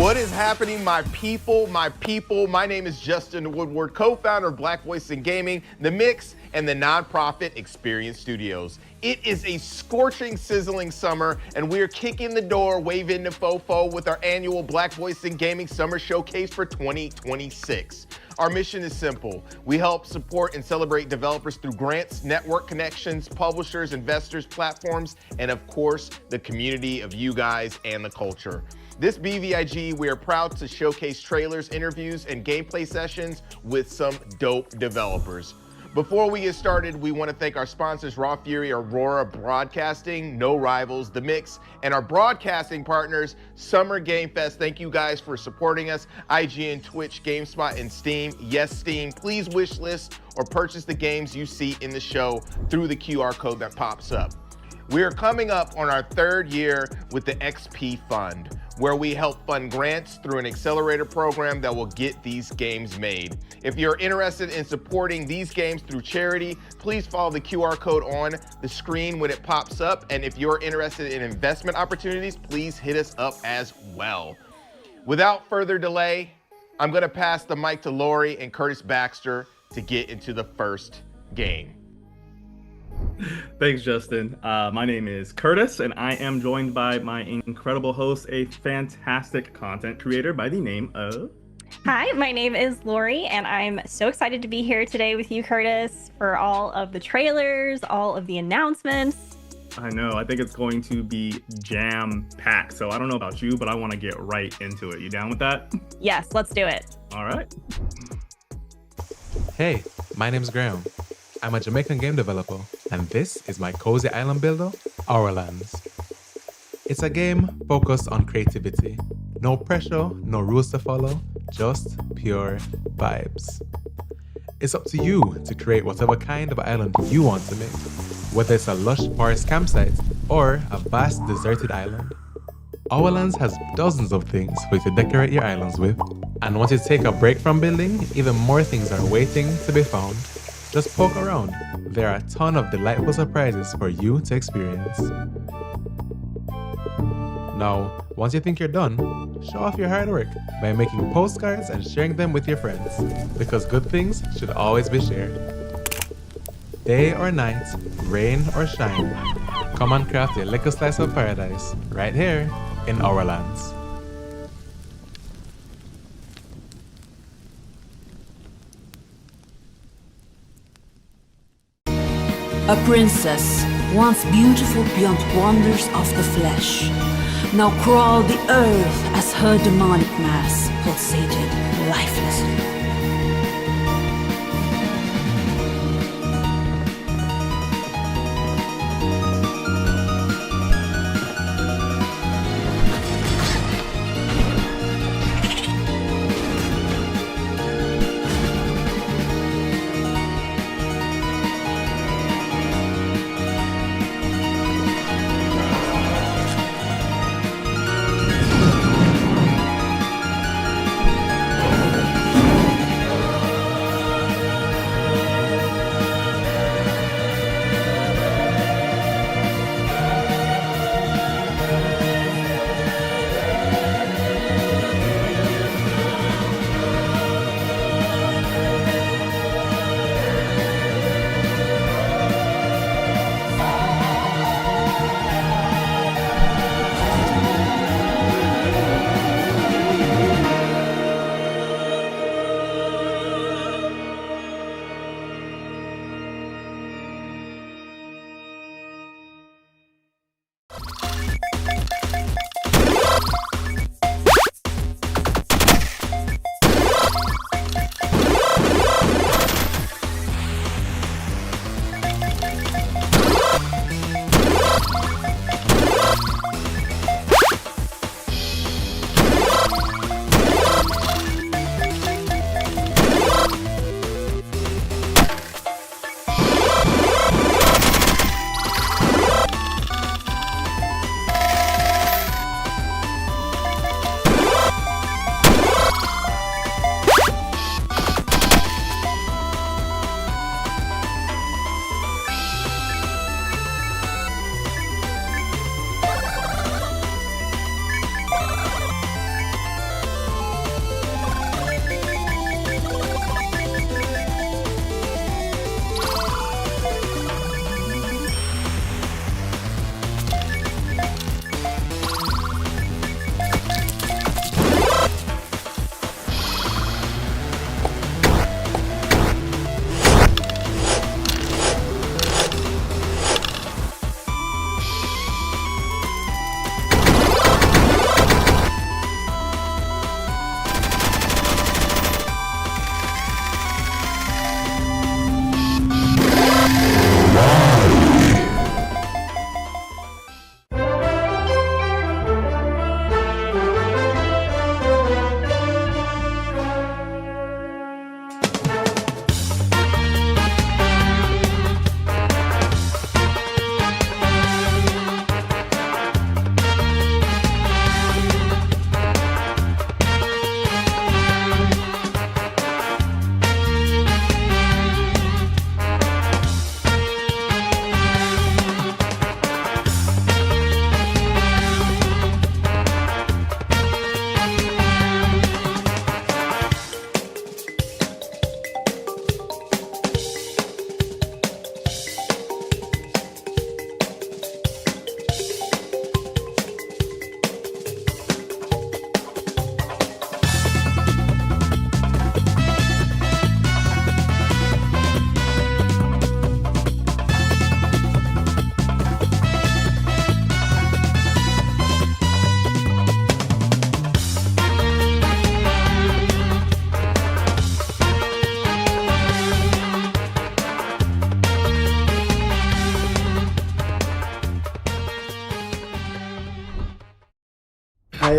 What is happening, my people, my people? My name is Justin Woodward, co-founder of Black Voice in Gaming, The Mix, and the nonprofit Experience Studios. It is a scorching, sizzling summer, and we are kicking the door, waving the fofo with our annual Black Voice in Gaming Summer Showcase for 2026. Our mission is simple. We help support and celebrate developers through grants, network connections, publishers, investors, platforms, and of course, the community of you guys and the culture. This BVIG, we are proud to showcase trailers, interviews, and gameplay sessions with some dope developers. Before we get started, we want to thank our sponsors, Raw Fury, Aurora Broadcasting, No Rivals, The Mix, and our broadcasting partners, Summer Game Fest. Thank you guys for supporting us. IGN, Twitch, GameSpot, and Steam. Yes, Steam, please wish list or purchase the games you see in the show through the QR code that pops up. We are coming up on our third year with the XP Fund, where we help fund grants through an accelerator program that will get these games made. If you're interested in supporting these games through charity, please follow the QR code on the screen when it pops up. And if you're interested in investment opportunities, please hit us up as well. Without further delay, I'm gonna pass the mic to Lori and Curtis Baxter to get into the first game. Thanks, Justin. My name is Curtis, and I am joined by my incredible host, a fantastic content creator by the name of... Hi, my name is Lori, and I'm so excited to be here today with you, Curtis, for all of the trailers, all of the announcements. I know, I think it's going to be jam-packed, so I don't know about you, but I want to get right into it. You down with that? Yes, let's do it. All right. Hey, my name's Graham. I'm a Jamaican game developer, and this is my cozy island builder, Our Lands. It's a game focused on creativity. No pressure, no rules to follow, just pure vibes. It's up to you to create whatever kind of island you want to make, whether it's a lush forest campsite or a vast deserted island. Our Lands has dozens of things for you to decorate your islands with, and once you take a break from building, even more things are waiting to be found. Just poke around. There are a ton of delightful surprises for you to experience. Now, once you think you're done, show off your hard work by making postcards and sharing them with your friends, because good things should always be shared. Day or night, rain or shine, come and craft your little slice of paradise right here in Our Lands. A princess, once beautiful beyond wonders of the flesh, now crawled the earth as her demonic mass pulsated lifelessly.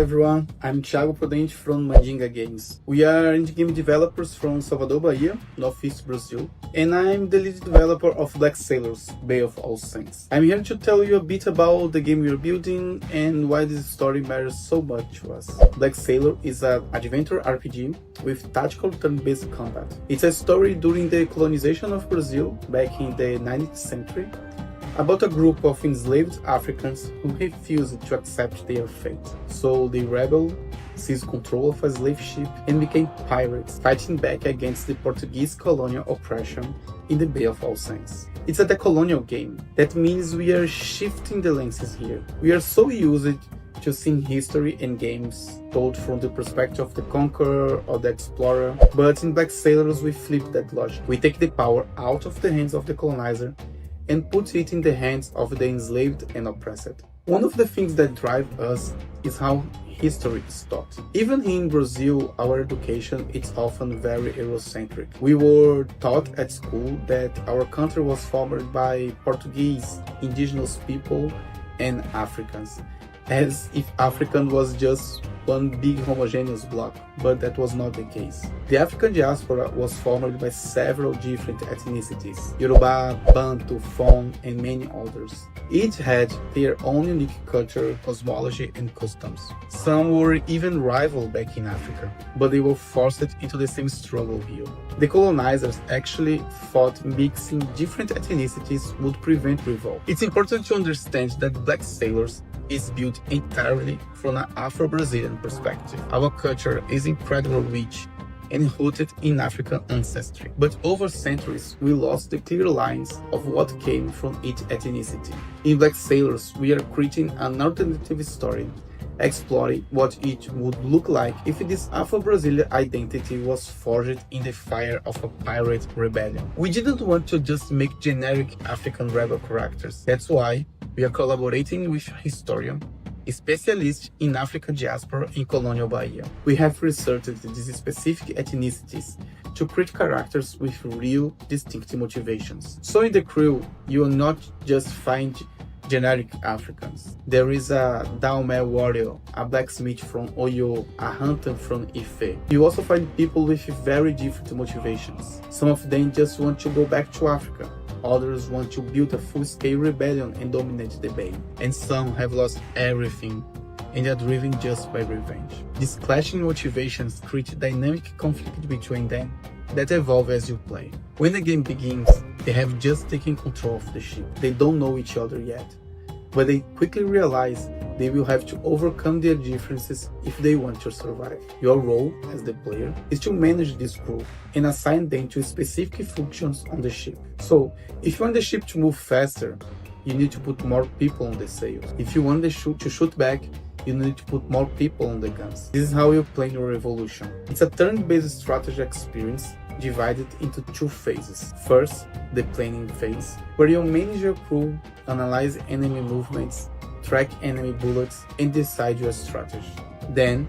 everyone, I'm Thiago Prudente from Mandinga Games. We are indie game developers from Salvador, Bahia, Northeast Brazil, and I'm the lead developer of Black Sailors, Bay of All Saints. I'm here to tell you a bit about the game we are building and why this story matters so much to us. Black Sailor is an adventure RPG with tactical turn-based combat. It's a story during the colonization of Brazil back in the 19th century, about a group of enslaved Africans who refused to accept their fate. So they rebelled, seized control of a slave ship, and became pirates, fighting back against the Portuguese colonial oppression in the Bay of All Saints. It's a decolonial game. That means we are shifting the lenses here. We are so used to seeing history and games told from the perspective of the conqueror or the explorer, but in Black Sailors we flip that logic. We take the power out of the hands of the colonizer and put it in the hands of the enslaved and oppressed. One of the things that drive us is how history is taught. Even in Brazil, our education is often very Eurocentric. We were taught at school that our country was formed by Portuguese, indigenous people, and Africans, as if African was just one big homogeneous block, but that was not the case. The African diaspora was formed by several different ethnicities: Yoruba, Bantu, Fon, and many others. Each had their own unique culture, cosmology, and customs. Some were even rival back in Africa, but they were forced into the same struggle here. The colonizers actually thought mixing different ethnicities would prevent revolt. It's important to understand that Black Sailors is built entirely from an Afro-Brazilian perspective. Our culture is incredibly rich and rooted in African ancestry. But over centuries, we lost the clear lines of what came from each ethnicity. In Black Sailors, we are creating an alternative story, exploring what it would look like if this Afro-Brazilian identity was forged in the fire of a pirate rebellion. We didn't want to just make generic African rebel characters. That's why we are collaborating with historian, specialist in African diaspora in colonial Bahia. We have researched these specific ethnicities to create characters with real, distinct motivations. So in the crew, you will not just find generic Africans. There is a Daomé warrior, a blacksmith from Oyo, a hunter from Ife. You also find people with very different motivations. Some of them just want to go back to Africa. Others want to build a full-scale rebellion and dominate the bay. And some have lost everything and are driven just by revenge. These clashing motivations create dynamic conflict between them that evolve as you play. When the game begins, they have just taken control of the ship. They don't know each other yet, but they quickly realize they will have to overcome their differences if they want to survive. Your role as the player is to manage this crew and assign them to specific functions on the ship. So, if you want the ship to move faster, you need to put more people on the sails. If you want the ship to shoot back, you need to put more people on the guns. This is how you plan your revolution. It's a turn-based strategy experience divided into two phases. First, the planning phase, where you manage your crew, analyze enemy movements, track enemy bullets, and decide your strategy. Then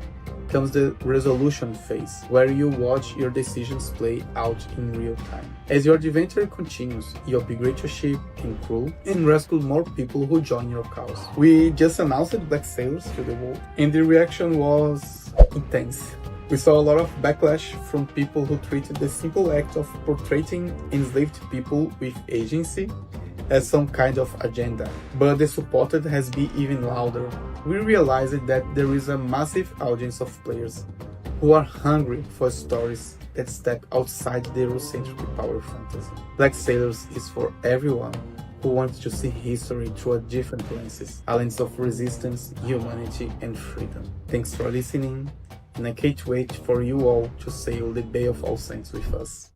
comes the resolution phase, where you watch your decisions play out in real time. As your adventure continues, you upgrade your ship and crew and rescue more people who join your cause. We just announced Black Sailors to the world, and the reaction was intense. We saw a lot of backlash from people who treated the simple act of portraying enslaved people with agency as some kind of agenda, but the support has been even louder. We realized that there is a massive audience of players who are hungry for stories that step outside the Eurocentric power fantasy. Black Sailors is for everyone who wants to see history through a different lenses, a lens of resistance, humanity, and freedom. Thanks for listening, and I can't wait for you all to sail the Bay of All Saints with us.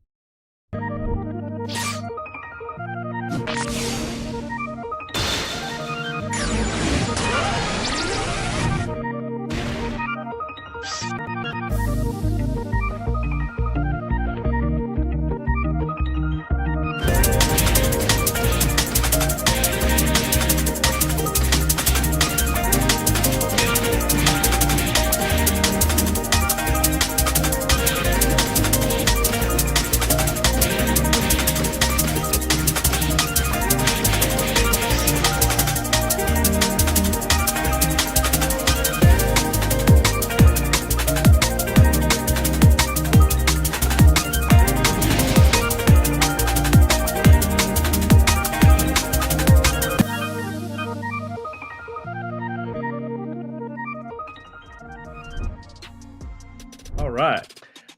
All right.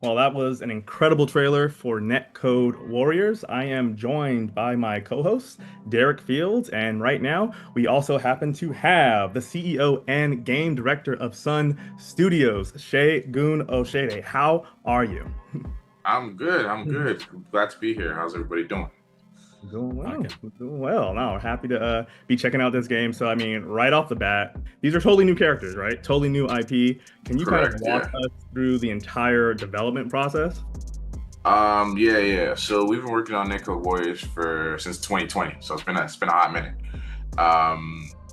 Well, that was an incredible trailer for Netcode Warriors. I am joined by my co-host, Derek Fields, and right now we also happen to have the CEO and game director of Sun Studios, Segun Oshede. How are you? I'm good. I'm good. Glad to be here. How's everybody doing? Doing well. Okay. Doing well. No, happy to be checking out this game. So, I mean, right off the bat, these are totally new characters, right? Totally new IP. Can you kind of Correct, walk us through the entire development process? Yeah. So we've been working on Netcode Warriors since 2020. So it's been a hot minute.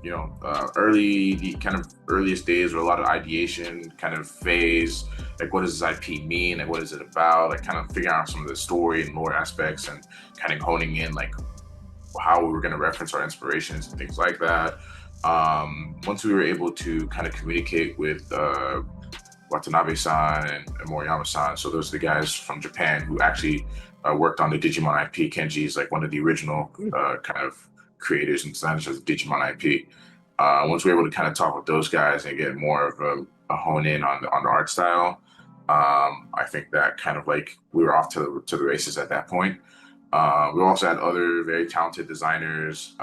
The kind of earliest days were a lot of ideation kind of phase. Like, what does this IP mean? Like, what is it about? Like, kind of figuring out some of the story and lore aspects and kind of honing in, like, how we were going to reference our inspirations and things like that. Once we were able to kind of communicate with Watanabe-san and Moriyama-san, so those are the guys from Japan who actually worked on the Digimon IP. Kenji is like one of the original kind of creators and designers of the Digimon IP. Once we were able to kind of talk with those guys and get more of a hone in on the art style, I think that kind of like we were off to the races at that point. We also had other very talented designers.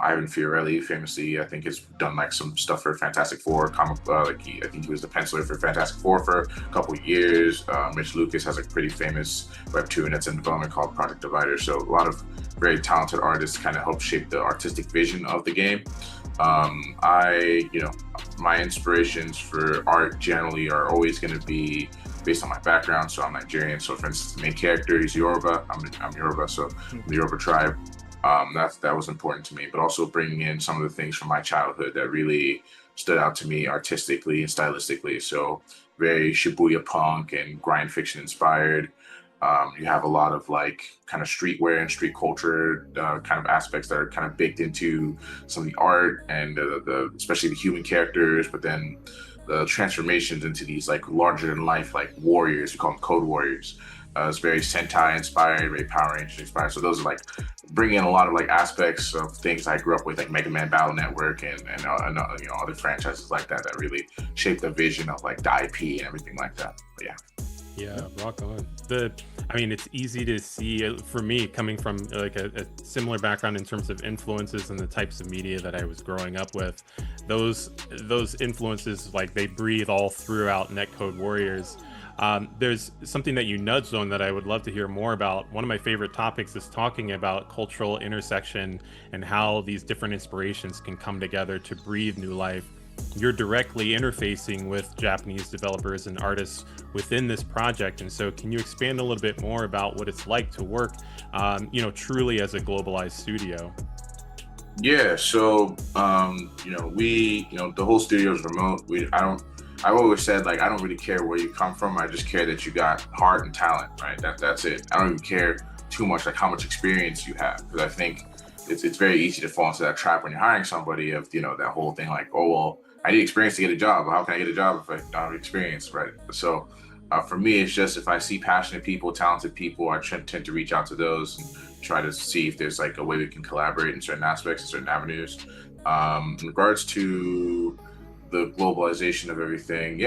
Ivan Fiorelli, famously, I think has done like some stuff for Fantastic Four comic. I think he was the penciler for Fantastic Four for a couple of years. Mitch Lucas has a pretty famous webtoon that's in development called Project Divider. So a lot of very talented artists kind of help shape the artistic vision of the game. My inspirations for art generally are always going to be based on my background. So I'm Nigerian. So for instance, the main character is Yoruba. I'm Yoruba, so the Yoruba tribe. That was important to me, but also bringing in some of the things from my childhood that really stood out to me artistically and stylistically. So very Shibuya punk and grind fiction inspired. You have a lot of like kind of streetwear and street culture kind of aspects that are kind of baked into some of the art and especially the human characters, but then the transformations into these like larger than life like warriors. We call them code warriors. It's very Sentai inspired, very Power Rangers inspired. So those are like bringing in a lot of like aspects of things I grew up with, like Mega Man Battle Network and other franchises like that really shaped the vision of like the IP and everything like that. But yeah, rock on. It's easy to see for me coming from like a similar background in terms of influences and the types of media that I was growing up with. Those influences, like they breathe all throughout Netcode Warriors. There's something that you nudged on that I would love to hear more about. One of my favorite topics is talking about cultural intersection and how these different inspirations can come together to breathe new life. You're directly interfacing with Japanese developers and artists within this project. And so can you expand a little bit more about what it's like to work, truly as a globalized studio? Yeah. So, the whole studio is remote. I've always said, like, I don't really care where you come from. I just care that you got heart and talent, right? That's it. I don't even care too much, like, how much experience you have. Because I think it's very easy to fall into that trap when you're hiring somebody of, that whole thing, like, oh, well, I need experience to get a job. How can I get a job if I don't have experience, right? So for me, it's just if I see passionate people, talented people, I tend to reach out to those and try to see if there's, like, a way we can collaborate in certain aspects, in certain avenues. In regards to the globalization of everything,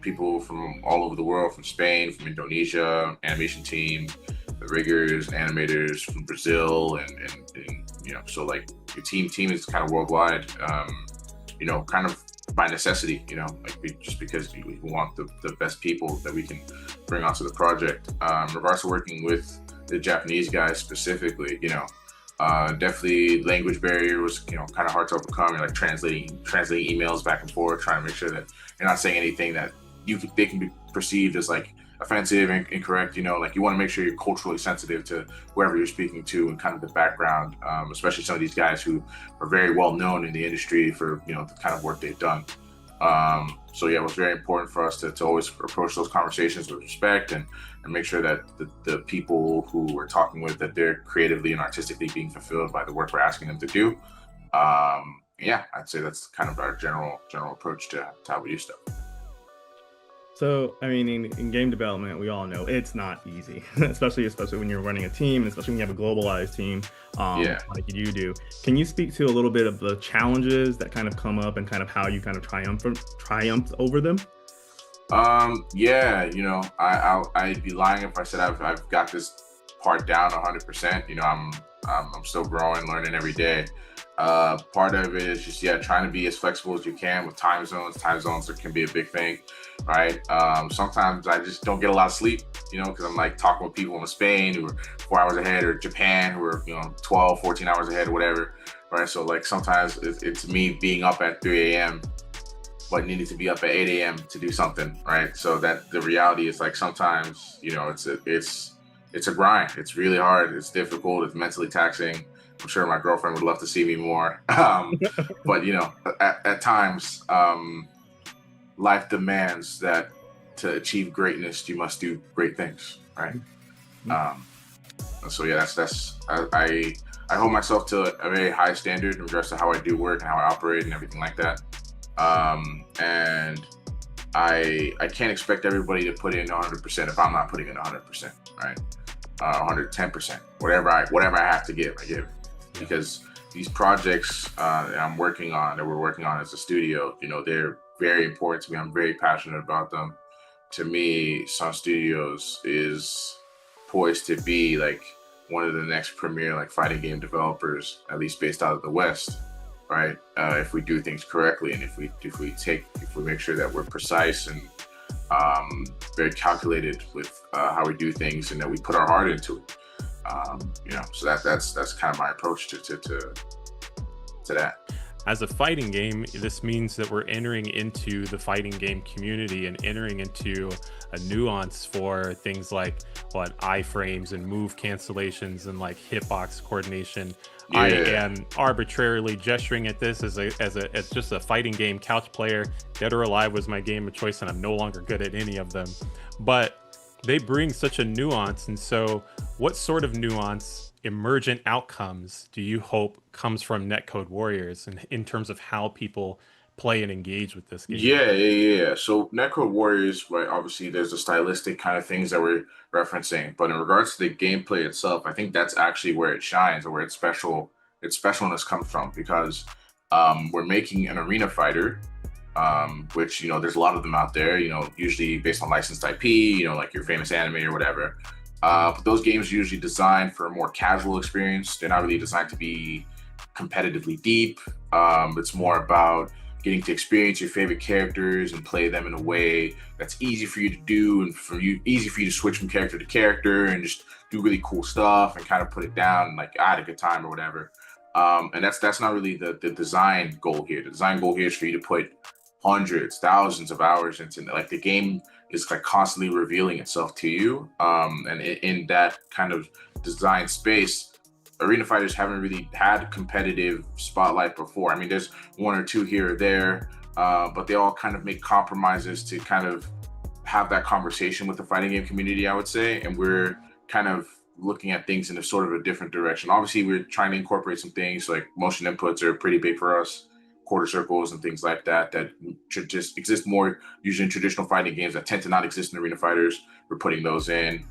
people from all over the world, from Spain, from Indonesia, animation team, the riggers, animators from Brazil, and so like your team is kind of worldwide, kind of by necessity, just because we want the best people that we can bring onto the project. In regards to working with the Japanese guys specifically, definitely language barrier was kind of hard to overcome. You're like translating emails back and forth, trying to make sure that you're not saying anything that they can be perceived as like offensive and incorrect. Like you want to make sure you're culturally sensitive to whoever you're speaking to and kind of the background, especially some of these guys who are very well known in the industry for the kind of work they've done. It was very important for us to always approach those conversations with respect and make sure that the people who we're talking with, that they're creatively and artistically being fulfilled by the work we're asking them to do. I'd say that's kind of our general approach to how we do stuff. So, in game development, we all know it's not easy, especially when you're running a team, and especially when you have a globalized team like you do. Can you speak to a little bit of the challenges that kind of come up and kind of how you kind of triumphed over them? Yeah, I'd be lying if I said I've got this part down 100%. I'm still growing, learning every day. Part of it is just trying to be as flexible as you can with time zones. Time zones can be a big thing, right? Sometimes I just don't get a lot of sleep, because I'm like talking with people in Spain who are 4 hours ahead, or Japan who are 12, 14 hours ahead or whatever, right? So like sometimes it's me being up at 3 a.m. but needing to be up at 8 a.m. to do something, right? So that the reality is like sometimes, it's a grind. It's really hard. It's difficult. It's mentally taxing. I'm sure my girlfriend would love to see me more. But at times, life demands that to achieve greatness, you must do great things, right? So yeah, I hold myself to a very high standard in regards to how I do work and how I operate and everything like that. And I can't expect everybody to put in 100% if I'm not putting in 100%, right? 110%, whatever I have to give, I give. Because these projects that we're working on as a studio, they're very important to me. I'm very passionate about them. To me, Sun Studios is poised to be like one of the next premier like fighting game developers, at least based out of the West. Right, if we do things correctly, and if we make sure that we're precise and very calculated with how we do things, and that we put our heart into it, so that's kind of my approach to that. As a fighting game, this means that we're entering into the fighting game community and entering into a nuance for things like iframes and move cancellations and like hitbox coordination. Yeah. I am arbitrarily gesturing at this as just a fighting game couch player. Dead or Alive was my game of choice, and I'm no longer good at any of them. But they bring such a nuance, and so what sort of nuance, emergent outcomes, do you hope comes from Netcode Warriors, and in terms of how people play and engage with this game? Yeah. So Netcode Warriors, right? Obviously, there's the stylistic kind of things that we're referencing, but in regards to the gameplay itself, I think that's actually where it shines, or where its specialness comes from, because we're making an arena fighter, which there's a lot of them out there. Usually based on licensed IP, like your famous anime or whatever. But those games are usually designed for a more casual experience. They're not really designed to be competitively deep. It's more about getting to experience your favorite characters and play them in a way that's easy for you to do, and easy for you to switch from character to character and just do really cool stuff and kind of put it down and like I had a good time or whatever. And that's not really the design goal here. The design goal here is for you to put hundreds, thousands of hours into like the game is like constantly revealing itself to you. And in that kind of design space, arena fighters haven't really had competitive spotlight before. I mean, there's one or two here or there, but they all kind of make compromises to kind of have that conversation with the fighting game community, I would say. And we're kind of looking at things in a sort of a different direction. Obviously, we're trying to incorporate some things like motion inputs are pretty big for us, quarter circles and things like that should just exist more usually in traditional fighting games that tend to not exist in arena fighters. We're putting those in.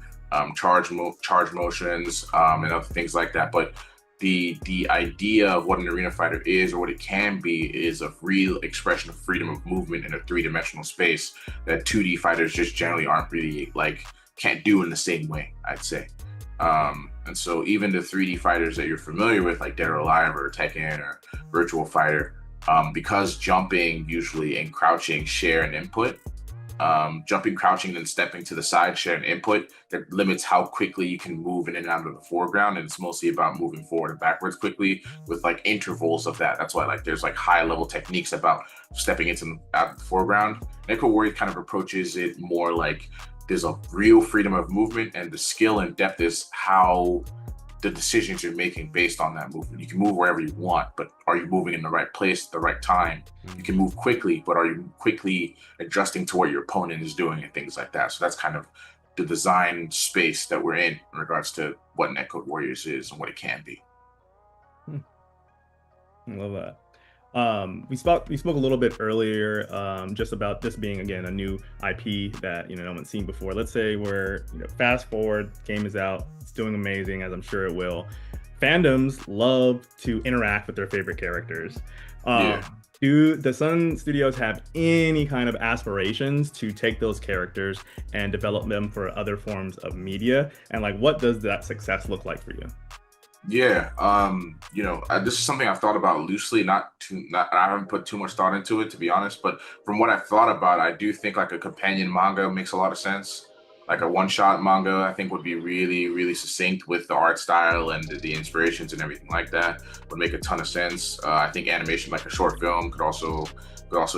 Charge motions and other things like that. But the idea of what an arena fighter is, or what it can be, is a real expression of freedom of movement in a three-dimensional space that 2D fighters just generally aren't really can't do in the same way, I'd say. And so even the 3D fighters that you're familiar with, like Dead or Alive or Tekken or Virtual Fighter, because jumping usually and crouching share an input, jumping, crouching, and stepping to the side share an input that limits how quickly you can move in and out of the foreground. And it's mostly about moving forward and backwards quickly with intervals of that. That's why there's high level techniques about stepping out of the foreground. Netcode Warrior kind of approaches it more like there's a real freedom of movement, and the skill and depth is how the decisions you're making based on that movement. You can move wherever you want, but are you moving in the right place at the right time? You can move quickly, but are you quickly adjusting to what your opponent is doing and things like that? So that's kind of the design space that we're in regards to what Netcode Warriors is and what it can be. I love that. We spoke a little bit earlier just about this being, again, a new IP that no one's seen before. Let's say we're fast forward, game is out, it's doing amazing, as I'm sure it will. Fandoms love to interact with their favorite characters. Do the Sun Studios have any kind of aspirations to take those characters and develop them for other forms of media? And like, what does that success look like for you? Yeah, this is something I've thought about loosely. I haven't put too much thought into it, to be honest. But from what I've thought about, I do think like a companion manga makes a lot of sense. Like a one-shot manga, I think would be really, really succinct with the art style and the inspirations and everything like that. Would make a ton of sense. I think animation, like a short film, could also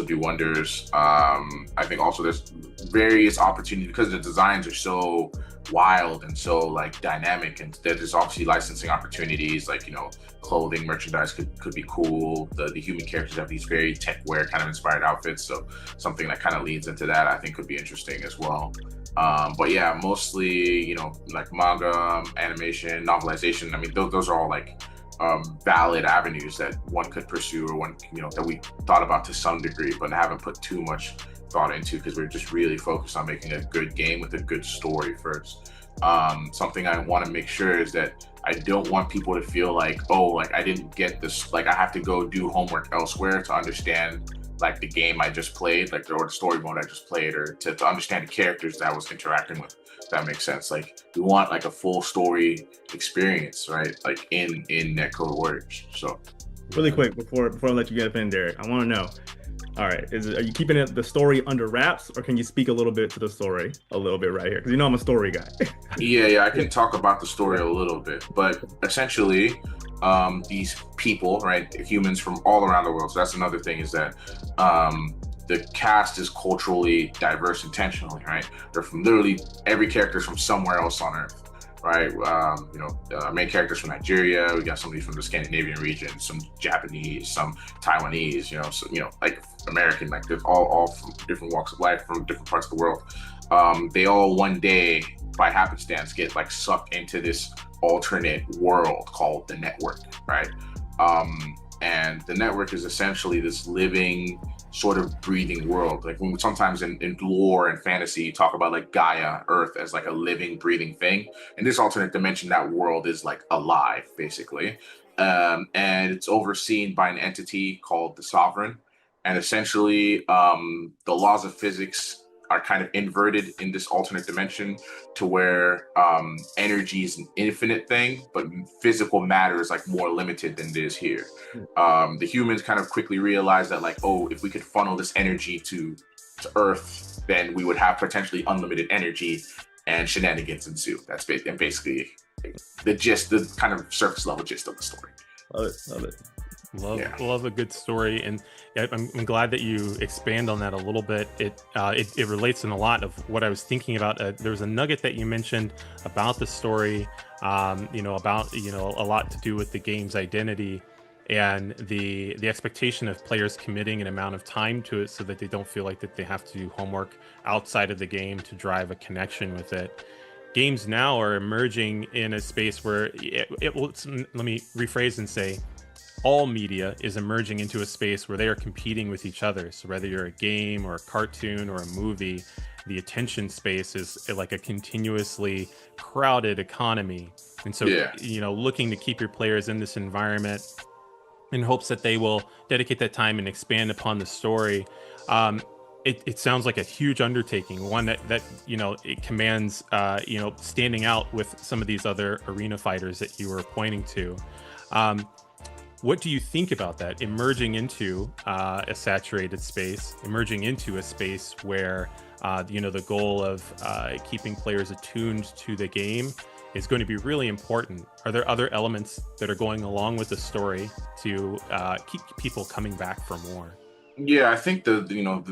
do wonders. I think also there's various opportunities because the designs are so wild and so like dynamic, and there's obviously licensing opportunities, like clothing, merchandise could be cool. The human characters have these very tech wear kind of inspired outfits, so something that kind of leads into that I think could be interesting as well. But yeah, mostly like manga, animation, novelization. I mean, those are all like valid avenues that one could pursue, or one that we thought about to some degree, but haven't put too much thought into because we're just really focused on making a good game with a good story first. Something I want to make sure is that I don't want people to feel like, oh, like I didn't get this, like I have to go do homework elsewhere to understand like the game I just played, like or the story mode I just played, or to understand the characters that I was interacting with. If that makes sense. Like we want like a full story experience, right? Like in Netcode Warriors. So really quick before I let you get up in, Derek, I want to know. All right, are you keeping the story under wraps, or can you speak a little bit to the story a little bit right here? Because I'm a story guy. yeah, I can talk about the story a little bit, but essentially, these people, right, humans from all around the world. So that's another thing, is that the cast is culturally diverse intentionally, right? They're from literally every character is from somewhere else on Earth. Right, main characters from Nigeria. We got somebody from the Scandinavian region, some Japanese, some Taiwanese. Like American. Like they're all from different walks of life, from different parts of the world. They all one day, by happenstance, get like sucked into this alternate world called the network, right? And the network is essentially this living, sort of breathing world. Like when sometimes in lore and fantasy, you talk about like Gaia, Earth, as like a living, breathing thing. In this alternate dimension, that world is like alive, basically. And it's overseen by an entity called the Sovereign. And essentially, the laws of physics are kind of inverted in this alternate dimension to where energy is an infinite thing, but physical matter is like more limited than it is here. The humans kind of quickly realize that like, oh, if we could funnel this energy to Earth, then we would have potentially unlimited energy, and shenanigans ensue. That's basically the kind of surface level gist of the story. Love it. Love a good story, and I'm glad that you expand on that a little bit. It relates in a lot of what I was thinking about. There was a nugget that you mentioned about the story, about a lot to do with the game's identity and the expectation of players committing an amount of time to it so that they don't feel like that they have to do homework outside of the game to drive a connection with it. Games now are emerging in a space where let me rephrase and say, all media is emerging into a space where they are competing with each other. So whether you're a game or a cartoon or a movie, the attention space is like a continuously crowded economy. And so, looking to keep your players in this environment in hopes that they will dedicate that time and expand upon the story. It sounds like a huge undertaking, one that it commands, standing out with some of these other arena fighters that you were pointing to. What do you think about that? Emerging into a saturated space, emerging into a space where, the goal of keeping players attuned to the game is going to be really important. Are there other elements that are going along with the story to keep people coming back for more? Yeah, I think the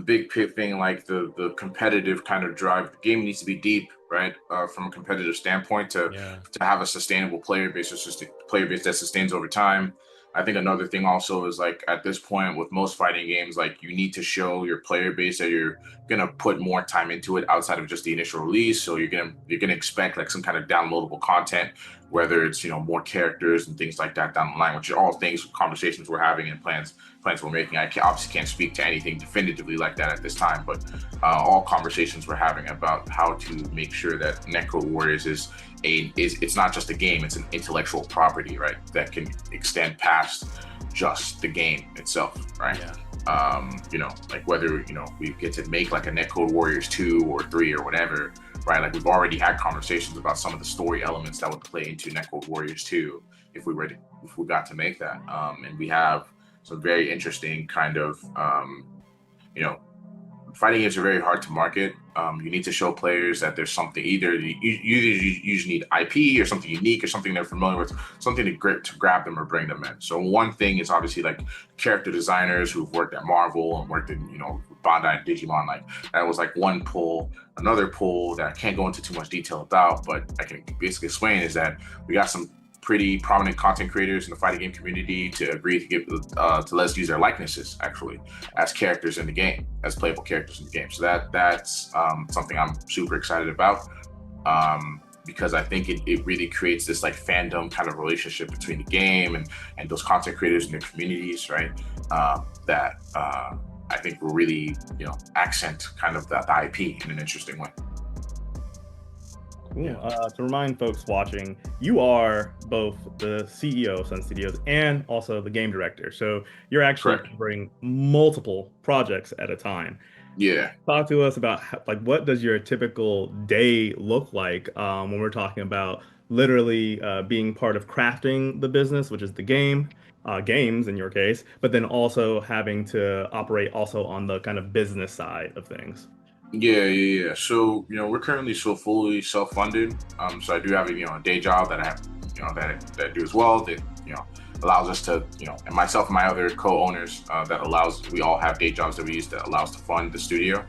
big thing, like the competitive kind of drive, the game needs to be deep, right? From a competitive standpoint to have a sustainable player base, that sustains over time. I think another thing also is like at this point with most fighting games, like you need to show your player base that you're gonna put more time into it outside of just the initial release. So you're gonna expect like some kind of downloadable content, whether it's more characters and things like that down the line, which are all things, conversations we're having and plans we're making. I obviously can't speak to anything definitively like that at this time, but all conversations we're having about how to make sure that Netcode Warriors is it's not just a game, it's an intellectual property, right? That can extend past just the game itself, right? You know, like whether, you know, we get to make like a Netcode Warriors 2 or 3 or whatever, right? Like we've already had conversations about some of the story elements that would play into Netcode Warriors 2 if we got to make that. And we have some very interesting kind of, you know, fighting games are very hard to market. You need to show players that there's something, either you usually need IP or something unique or something they're familiar with, something to grab them or bring them in. So one thing is obviously like character designers who've worked at Marvel and worked in, you know, Bandai and Digimon, like that was like one pull. Another pull that I can't go into too much detail about, but I can basically explain is that we got some pretty prominent content creators in the fighting game community to agree to give to let us use their likenesses actually as characters in the game, as playable characters in the game. So that's something I'm super excited about, because I think it really creates this like fandom kind of relationship between the game and those content creators and their communities, right? That I think will really, you know, accent kind of the IP in an interesting way. Cool. To remind folks watching, you are both the CEO of Sun Studios and also the game director. So you're actually covering multiple projects at a time. Yeah. Talk to us about like what does your typical day look like when we're talking about literally being part of crafting the business, which is the game, games in your case, but then also having to operate also on the kind of business side of things. Yeah. So, you know, we're currently so fully self-funded. So I do have a day job that I have, you know, that I do as well, that, you know, allows us to, you know, and myself and my other co-owners, we all have day jobs that we use that allows to fund the studio.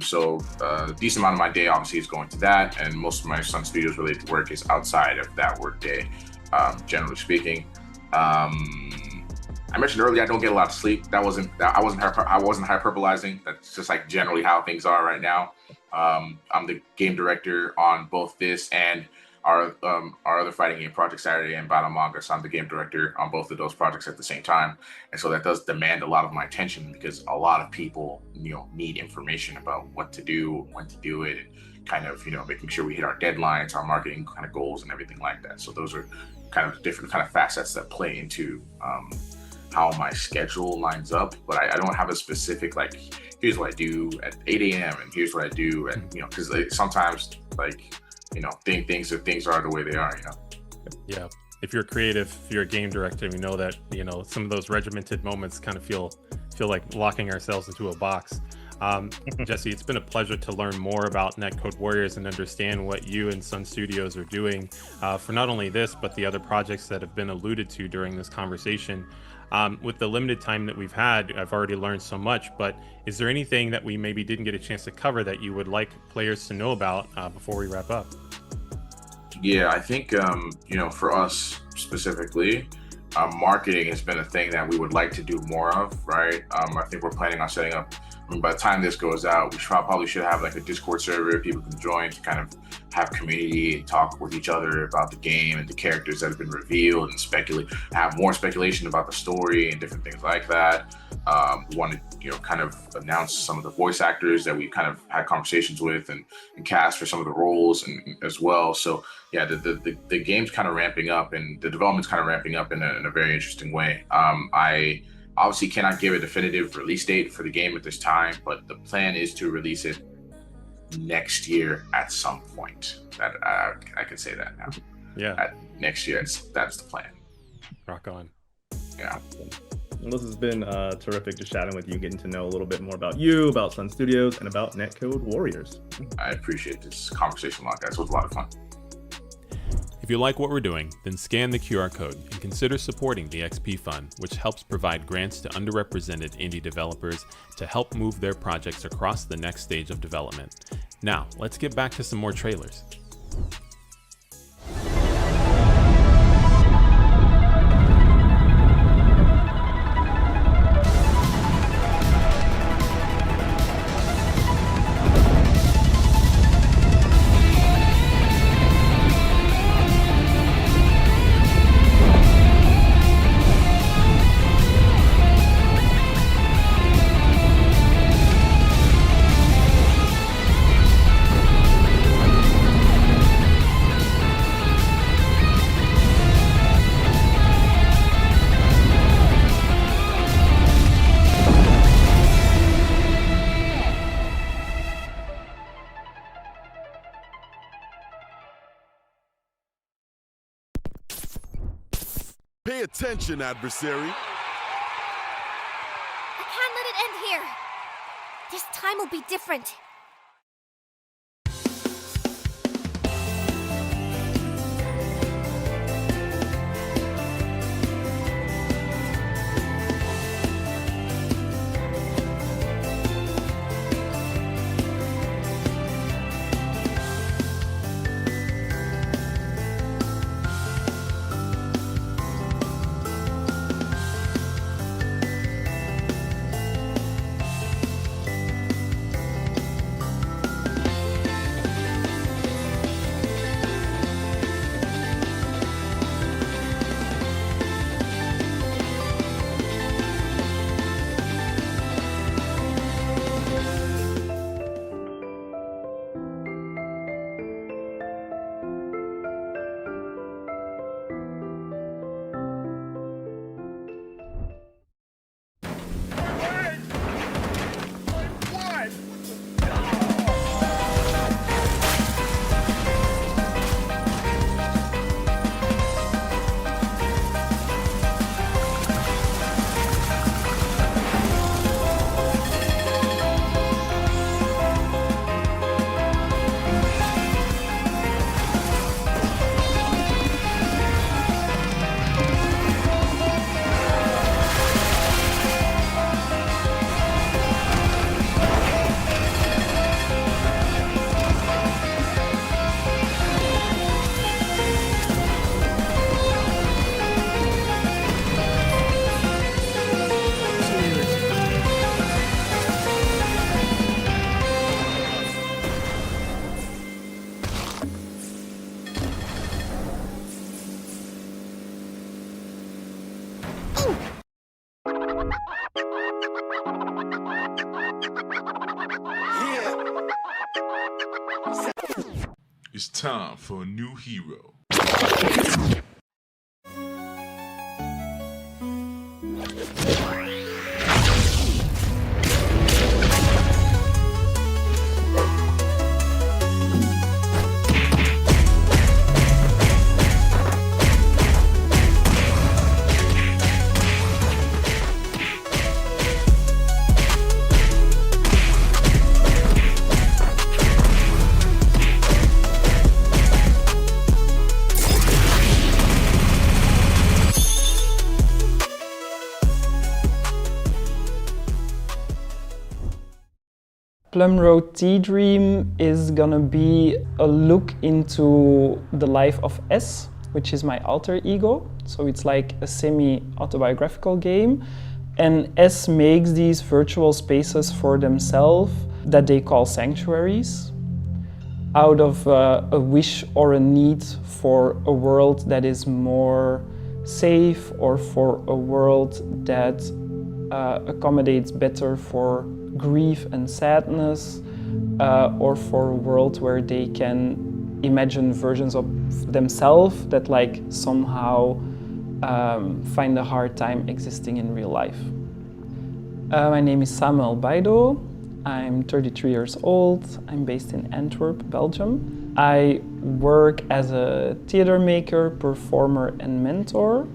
So a decent amount of my day obviously is going to that, and most of my Sun Studios related work is outside of that work day, generally speaking. I mentioned earlier I don't get a lot of sleep. I wasn't hyperbolizing. That's just like generally how things are right now. I'm the game director on both this and our other fighting game project, Saturday and Battle Manga. So I'm the game director on both of those projects at the same time, and so that does demand a lot of my attention because a lot of people, you know, need information about what to do, when to do it, and kind of, you know, making sure we hit our deadlines, our marketing kind of goals, and everything like that. So those are kind of different kind of facets that play into how my schedule lines up, but I don't have a specific, like, here's what I do at 8 a.m. and here's what I do, and, you know, because sometimes, like, you know, things are the way they are, you know. Yeah. If you're creative, if you're a game director, we know that, you know, some of those regimented moments kind of feel like locking ourselves into a box. Jesse, it's been a pleasure to learn more about Netcode Warriors and understand what you and Sun Studios are doing for not only this, but the other projects that have been alluded to during this conversation. With the limited time that we've had, I've already learned so much, but is there anything that we maybe didn't get a chance to cover that you would like players to know about before we wrap up? Yeah, I think, you know, for us specifically, marketing has been a thing that we would like to do more of, right? I think we're planning on setting up, I mean, by the time this goes out, we probably should have like a Discord server people can join to kind of have community and talk with each other about the game and the characters that have been revealed and have more speculation about the story and different things like that. We want to, you know, kind of announce some of the voice actors that we kind of had conversations with and cast for some of the roles and as well. So yeah, the game's kind of ramping up and the development's kind of ramping up in a very interesting way. I obviously cannot give a definitive release date for the game at this time, but the plan is to release it next year at some point. That I can say that now. Yeah. Next year, that's the plan. Rock on. Yeah. Well, this has been terrific just chatting with you, getting to know a little bit more about you, about Sun Studios, and about Netcode Warriors. I appreciate this conversation a lot, guys. It was a lot of fun. If you like what we're doing, then scan the QR code and consider supporting the XP Fund, which helps provide grants to underrepresented indie developers to help move their projects across the next stage of development. Now, let's get back to some more trailers. Pay attention, adversary. I can't let it end here. This time will be different. It's time for a new hero. Plum Road Tea Dream is gonna be a look into the life of S, which is my alter ego. So it's like a semi-autobiographical game. And S makes these virtual spaces for themselves that they call sanctuaries, out of a wish or a need for a world that is more safe, or for a world that accommodates better for grief and sadness, or for a world where they can imagine versions of themselves that like somehow find a hard time existing in real life. My name is Samuel Baido. I'm 33 years old. I'm based in Antwerp, Belgium. I work as a theater maker, performer, and mentor.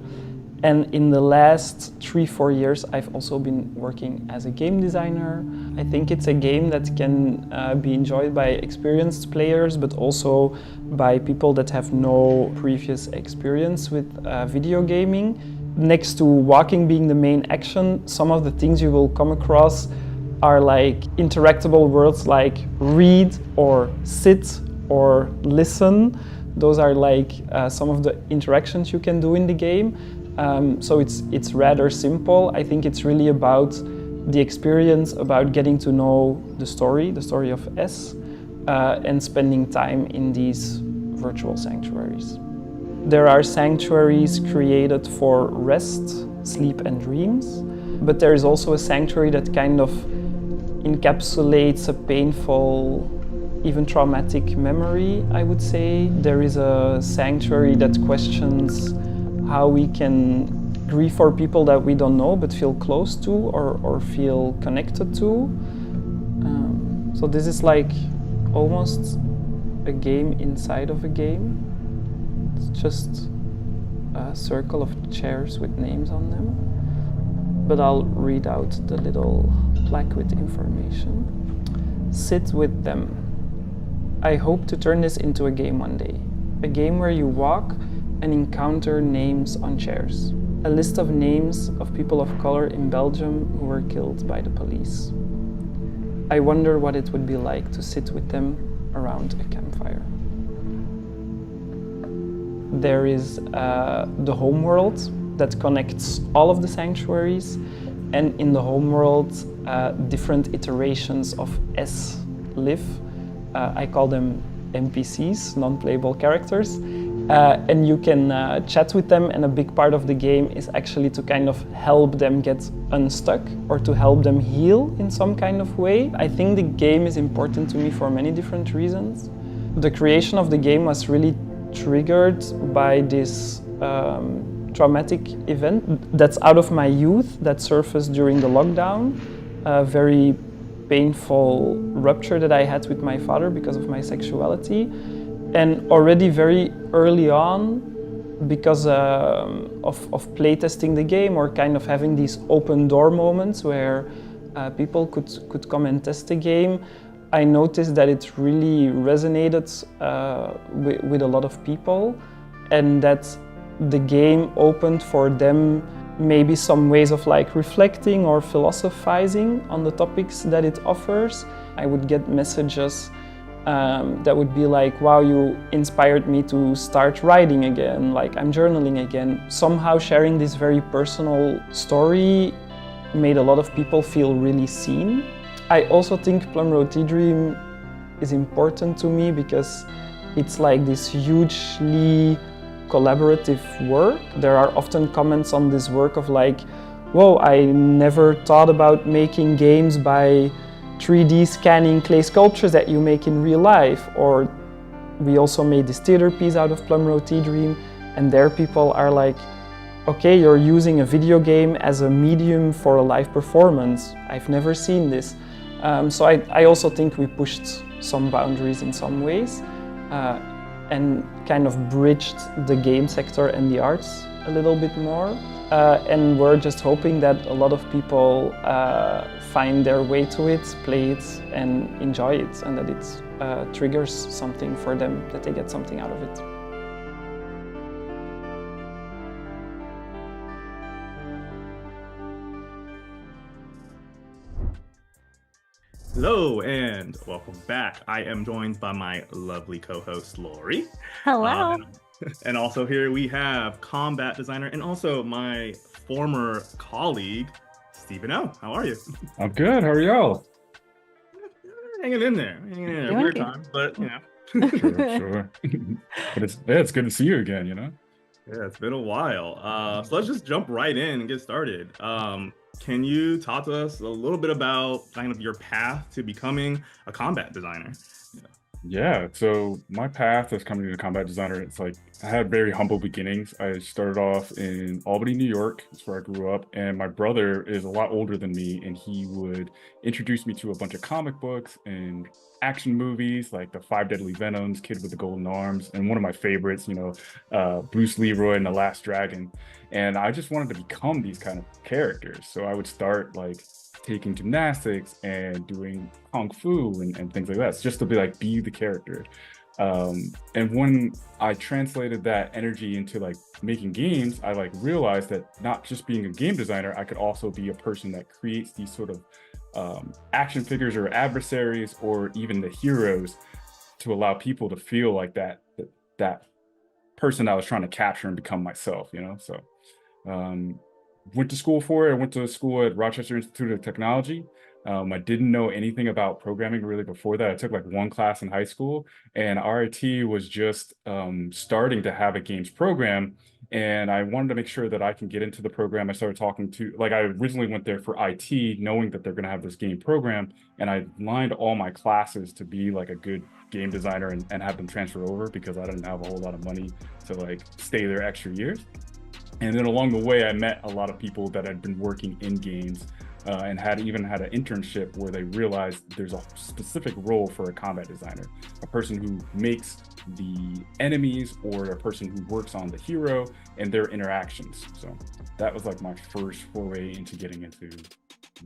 And in the last 3-4 years, I've also been working as a game designer. I think it's a game that can be enjoyed by experienced players, but also by people that have no previous experience with video gaming. Next to walking being the main action, some of the things you will come across are like interactable words like read or sit or listen. Those are like some of the interactions you can do in the game. So it's rather simple. I think it's really about the experience, about getting to know the story of S, and spending time in these virtual sanctuaries. There are sanctuaries created for rest, sleep, and dreams, but there is also a sanctuary that kind of encapsulates a painful, even traumatic memory, I would say. There is a sanctuary that questions how we can grieve for people that we don't know but feel close to or feel connected to. So this is like almost a game inside of a game. It's just a circle of chairs with names on them, but I'll read out the little plaque with information. Sit with them. I hope to turn this into a game one day. A game where you walk and encounter names on chairs. A list of names of people of color in Belgium who were killed by the police. I wonder what it would be like to sit with them around a campfire. There is the home world that connects all of the sanctuaries, and in the home world, different iterations of S live. I call them NPCs, non-playable characters. And you can chat with them, and a big part of the game is actually to kind of help them get unstuck or to help them heal in some kind of way. I think the game is important to me for many different reasons. The creation of the game was really triggered by this traumatic event that's out of my youth that surfaced during the lockdown. A very painful rupture that I had with my father because of my sexuality. And already very early on, because of playtesting the game or kind of having these open door moments where people could come and test the game, I noticed that it really resonated with a lot of people, and that the game opened for them maybe some ways of like reflecting or philosophizing on the topics that it offers. I would get messages that would be like, wow, you inspired me to start writing again, like I'm journaling again. Somehow sharing this very personal story made a lot of people feel really seen. I also think Plum Road Tea Dream is important to me because it's like this hugely collaborative work. There are often comments on this work of like, whoa, I never thought about making games by 3D scanning clay sculptures that you make in real life. Or we also made this theater piece out of Plum Road Tea Dream, and there people are like, okay, you're using a video game as a medium for a live performance. I've never seen this. So I also think we pushed some boundaries in some ways and kind of bridged the game sector and the arts a little bit more. And we're just hoping that a lot of people find their way to it, play it, and enjoy it, and that it triggers something for them, that they get something out of it. Hello and welcome back. I am joined by my lovely co-host Lori. Hello. And also here we have combat designer and also my former colleague, Stephen O. How are you? I'm good. How are y'all? Hanging in there. Weird time, but you know. Sure. But it's good to see you again, you know? Yeah, it's been a while. So let's just jump right in and get started. Can you talk to us a little bit about kind of your path to becoming a combat designer? Yeah, so my path as coming to a combat designer, it's like I had very humble beginnings. I started off in Albany, New York. That's where I grew up. And my brother is a lot older than me, and he would introduce me to a bunch of comic books and action movies like the Five Deadly Venoms, Kid with the Golden Arms, and one of my favorites, Bruce Leroy and the Last Dragon. And I just wanted to become these kind of characters. So I would start like taking gymnastics and doing kung fu and things like that, just to be the character. And when I translated that energy into like making games, I like realized that not just being a game designer, I could also be a person that creates these sort of action figures or adversaries or even the heroes to allow people to feel like that person I was trying to capture and become myself, So went to school for it. I went to school at Rochester Institute of Technology. I didn't know anything about programming really before that. I took like one class in high school, and RIT was just starting to have a games program. And I wanted to make sure that I can get into the program. I started talking to, I originally went there for IT, knowing that they're going to have this game program. And I lined all my classes to be like a good game designer and have them transfer over because I didn't have a whole lot of money to stay there extra years. And then along the way, I met a lot of people that had been working in games and had even had an internship where they realized there's a specific role for a combat designer, a person who makes the enemies or a person who works on the hero and their interactions. So that was like my first foray into getting into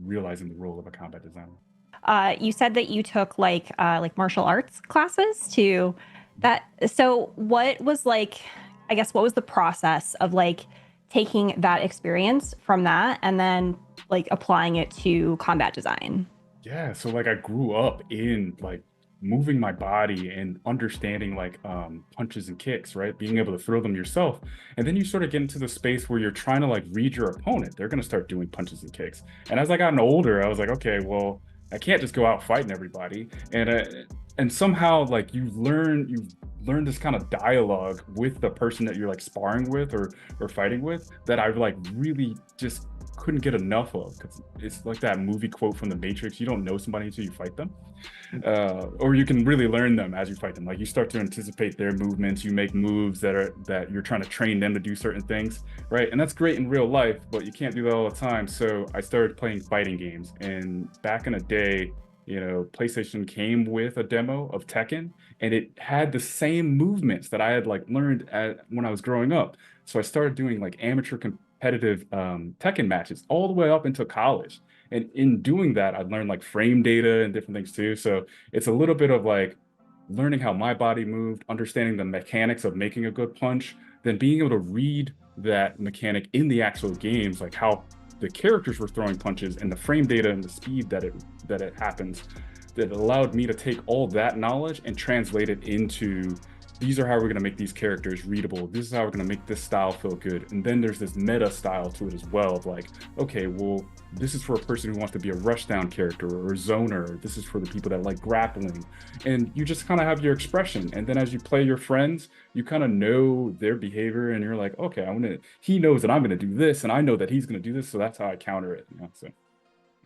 realizing the role of a combat designer. You said that you took like martial arts classes to that. So what was like, I guess, what was the process of like taking that experience from that and then like applying it to combat design? Yeah, so like I grew up in like moving my body and understanding like punches and kicks, right? Being able to throw them yourself. And then you sort of get into the space where you're trying to like read your opponent. They're going to start doing punches and kicks. And as I gotten older, I was like, okay, well, I can't just go out fighting everybody. And somehow like you learn this kind of dialogue with the person that you're like sparring with or fighting with that I've like really just couldn't get enough of, because it's like that movie quote from The Matrix: you don't know somebody until you fight them, or you can really learn them as you fight them. Like you start to anticipate their movements, you make moves that you're trying to train them to do certain things, right? And that's great in real life, but you can't do that all the time. So I started playing fighting games, and back in the day, you know, PlayStation came with a demo of Tekken, and it had the same movements that I had like learned when I was growing up. So I started doing like amateur competitive Tekken matches all the way up into college. And in doing that, I learned like frame data and different things too. So it's a little bit of like learning how my body moved, understanding the mechanics of making a good punch, then being able to read that mechanic in the actual games, like how the characters were throwing punches and the frame data and the speed that it happens, that allowed me to take all that knowledge and translate it into, these are how we're going to make these characters readable. This is how we're going to make this style feel good. And then there's this meta style to it as well of like, okay, well, this is for a person who wants to be a rushdown character or a zoner. This is for the people that like grappling. And you just kind of have your expression. And then as you play your friends, you kind of know their behavior and you're like, okay, he knows that I'm going to do this and I know that he's going to do this. So that's how I counter it. You know? So a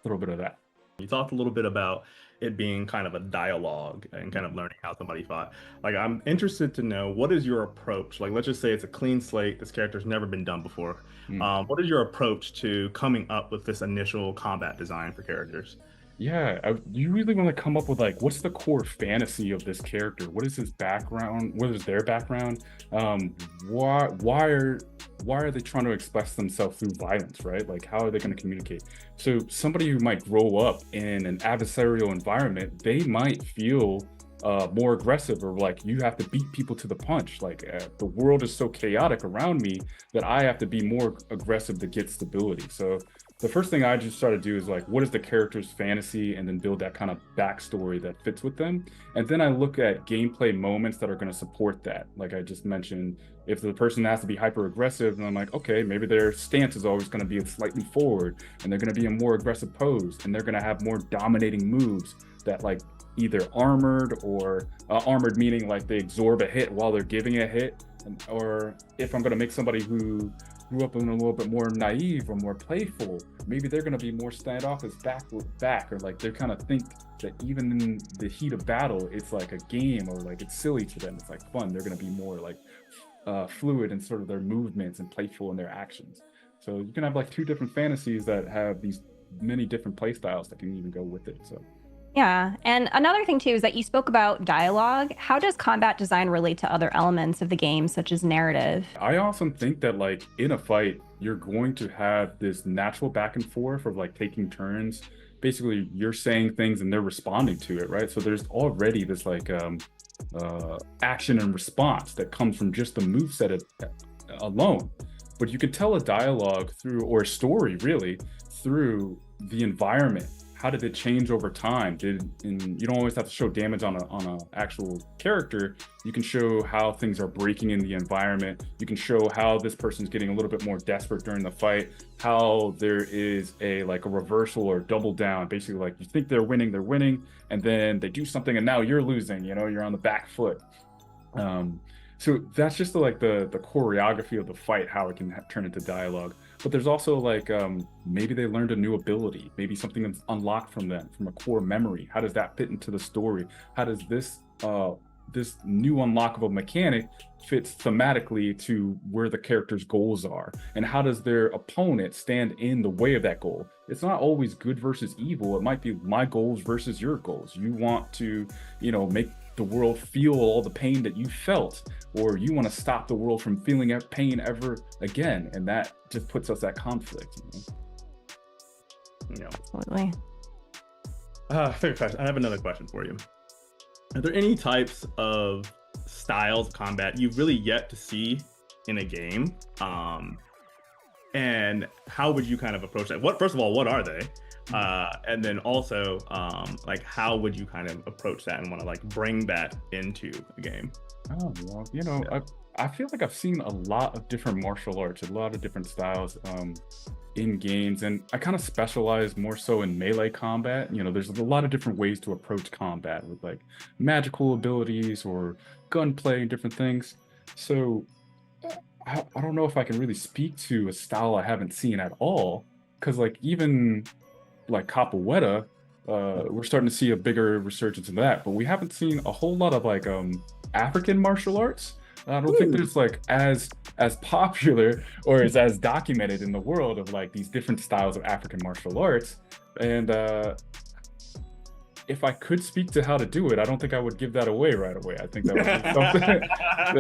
little bit of that. You talked a little bit about it being kind of a dialogue and kind of learning how somebody fought. Like, I'm interested to know, what is your approach? Like, let's just say it's a clean slate. This character's never been done before. What is your approach to coming up with this initial combat design for characters? Yeah, you really want to come up with like, what's the core fantasy of this character? What is his background? What is their background? Why are they trying to express themselves through violence, right? Like, how are they going to communicate? So somebody who might grow up in an adversarial environment, they might feel more aggressive, or like, you have to beat people to the punch. Like the world is so chaotic around me that I have to be more aggressive to get stability. So the first thing I just try to do is like, what is the character's fantasy, and then build that kind of backstory that fits with them. And then I look at gameplay moments that are going to support that. Like I just mentioned, if the person has to be hyper aggressive, then I'm like, okay, maybe their stance is always going to be slightly forward, and they're going to be a more aggressive pose, and they're going to have more dominating moves that like either armored or armored meaning like they absorb a hit while they're giving a hit. Or if I'm going to make somebody who grew up in a little bit more naive or more playful, maybe they're going to be more standoffish back, or like they kind of think that even in the heat of battle, it's like a game, or like it's silly to them. It's like fun. They're going to be more like fluid in sort of their movements and playful in their actions. So you can have like two different fantasies that have these many different play styles that can even go with it. So yeah. And another thing too is that you spoke about dialogue. How does combat design relate to other elements of the game, such as narrative? I often think that like in a fight, you're going to have this natural back and forth of like taking turns. Basically, you're saying things and they're responding to it, right? So there's already this like action and response that comes from just the moveset alone. But you can tell a dialogue through, or a story really, through the environment. How did it change over time? And you don't always have to show damage on a actual character. You can show how things are breaking in the environment. You can show how this person's getting a little bit more desperate during the fight, how there is a reversal or double down. Basically, like, you think they're winning, and then they do something and now you're losing, you're on the back foot. So that's just the choreography of the fight, how it can turn into dialogue. But there's also maybe they learned a new ability, maybe something that's unlocked from them, from a core memory. How does that fit into the story? How does this this new unlockable mechanic fits thematically to where the character's goals are, and how does their opponent stand in the way of that goal. It's not always good versus evil. It might be my goals versus your goals. You want to, you know, make the world feel all the pain that you felt, or you want to stop the world from feeling pain ever again, and that just puts us at conflict, Yeah. Absolutely. Fair question. I have another question for you. Are there any types of styles of combat you've really yet to see in a game? And how would you kind of approach that? First of all, what are they? And then also, like, how would you kind of approach that and want to like bring that into a game? Oh, well, you know, I feel like I've seen a lot of different martial arts, a lot of different styles in games, and I kind of specialize more so in melee combat. You know, there's a lot of different ways to approach combat with like magical abilities or gunplay and different things. So I don't know if I can really speak to a style I haven't seen at all, because like even like capoeira, we're starting to see a bigger resurgence in that, but we haven't seen a whole lot of like African martial arts. I don't think there's like as popular or is as documented in the world of like these different styles of African martial arts. And if I could speak to how to do it, I don't think I would give that away right away. I think that would be something.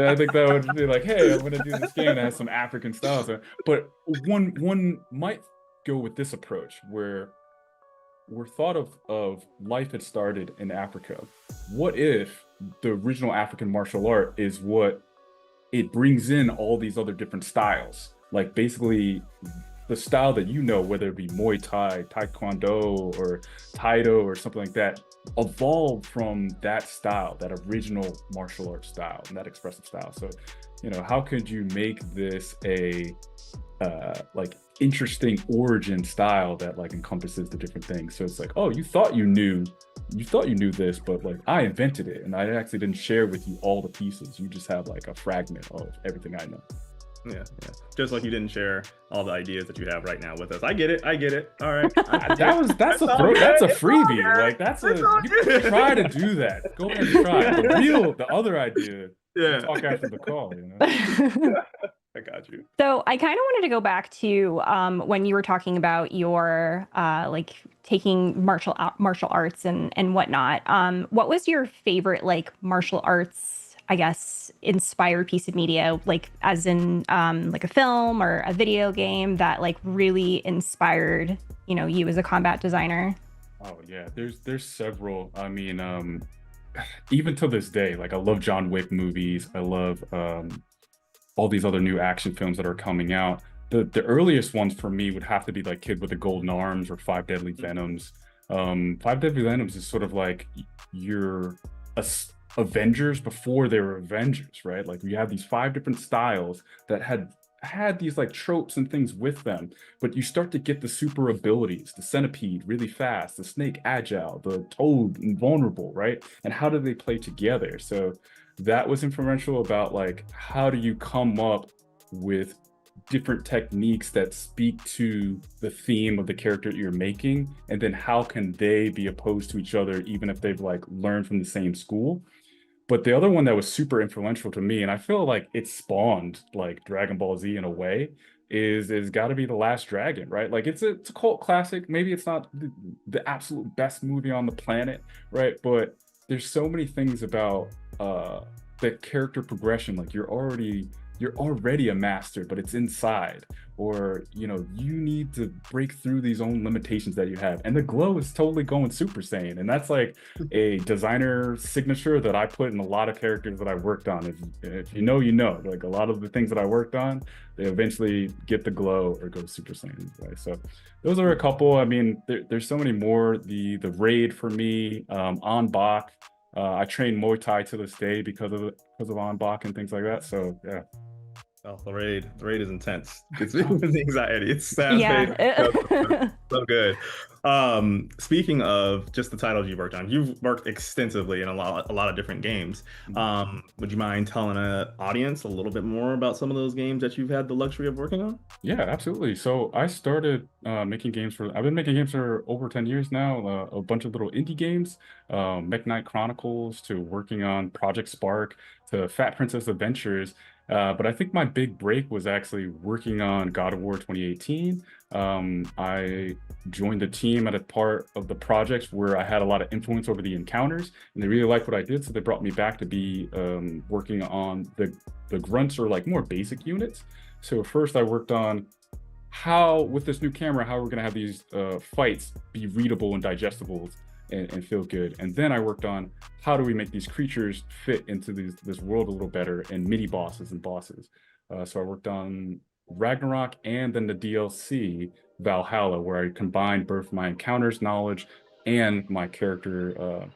I think that would be like, hey, I'm going to do this game that has some African styles. But one might go with this approach where we're thought of life had started in Africa. What if the original African martial art is what it brings in all these other different styles? Like basically the style that you know, whether it be Muay Thai, Taekwondo, or Taido, or something like that, evolved from that style, that original martial arts style, and that expressive style. So, you know, how could you make this a like interesting origin style that like encompasses the different things? So it's like, oh, you thought you knew this, but like I invented it, and I actually didn't share with you all the pieces. You just have like a fragment of everything I know. Yeah. Just like you didn't share all the ideas that you have right now with us. I get it. All right. That's a freebie. Like you can try to do that. Go ahead and try. The other idea. Yeah. Talk after the call. You know. I got you. So I kind of wanted to go back to when you were talking about your like taking martial arts and whatnot. What was your favorite like martial arts, I guess, inspired piece of media, like as in like a film or a video game that like really inspired, you know, you as a combat designer? Oh yeah, there's several. I mean, even to this day, like I love John Wick movies. I love all these other new action films that are coming out. The earliest ones for me would have to be like Kid with the Golden Arms or Five Deadly Venoms. Five Deadly Venoms is sort of like your Avengers before they were Avengers, right? Like you have these 5 different styles that had these like tropes and things with them, but you start to get the super abilities, the centipede really fast, the snake agile, the toad invulnerable, right? And how do they play together? So that was influential about like, how do you come up with different techniques that speak to the theme of the character that you're making, and then how can they be opposed to each other even if they've like learned from the same school? But the other one that was super influential to me, and I feel like it spawned like Dragon Ball Z in a way, is got to be The Last Dragon, right? Like it's a cult classic. Maybe it's not the absolute best movie on the planet, right? But there's so many things about the character progression. Like you're already a master, but it's inside, or you know, you need to break through these own limitations that you have. And the glow is totally going Super Saiyan, and that's like a designer signature that I put in a lot of characters that I worked on. If you know, you know, like a lot of the things that I worked on, they eventually get the glow or go Super Saiyan, right? So those are a couple. I mean, there's so many more. The Raid for me, On Bak. I train Muay Thai to this day because of On Bak and things like that. So yeah. Oh, the raid is intense. It's anxiety. It's fast Yeah. paced. So good. Speaking of just the titles you've worked on, you've worked extensively in a lot of different games. Would you mind telling an audience a little bit more about some of those games that you've had the luxury of working on? Yeah, absolutely. So I started making games I've been making games for over 10 years now, a bunch of little indie games, Mech Knight Chronicles to working on Project Spark to Fat Princess Adventures. But I think my big break was actually working on God of War 2018. I joined the team at a part of the projects where I had a lot of influence over the encounters, and they really liked what I did, so they brought me back to be working on the grunts or like more basic units. So first I worked on how, with this new camera, how we're going to have these fights be readable and digestible and feel good. And then I worked on how do we make these creatures fit into this world a little better, and mini bosses and bosses. So I worked on Ragnarok and then the DLC Valhalla, where I combined both my encounters knowledge and my character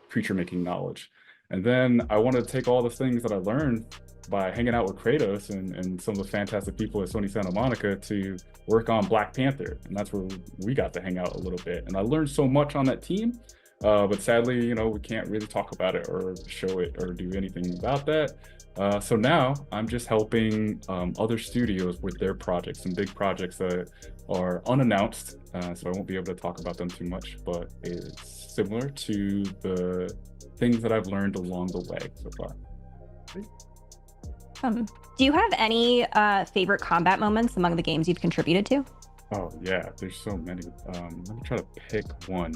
creature making knowledge. And then I wanted to take all the things that I learned by hanging out with Kratos and some of the fantastic people at Sony Santa Monica to work on Black Panther. And that's where we got to hang out a little bit. And I learned so much on that team, but sadly, you know, we can't really talk about it or show it or do anything about that. So now I'm just helping other studios with their projects, some big projects that are unannounced. So I won't be able to talk about them too much, but it's similar to the things that I've learned along the way so far. Do you have any favorite combat moments among the games you've contributed to? Oh yeah, there's so many. Let me try to pick one.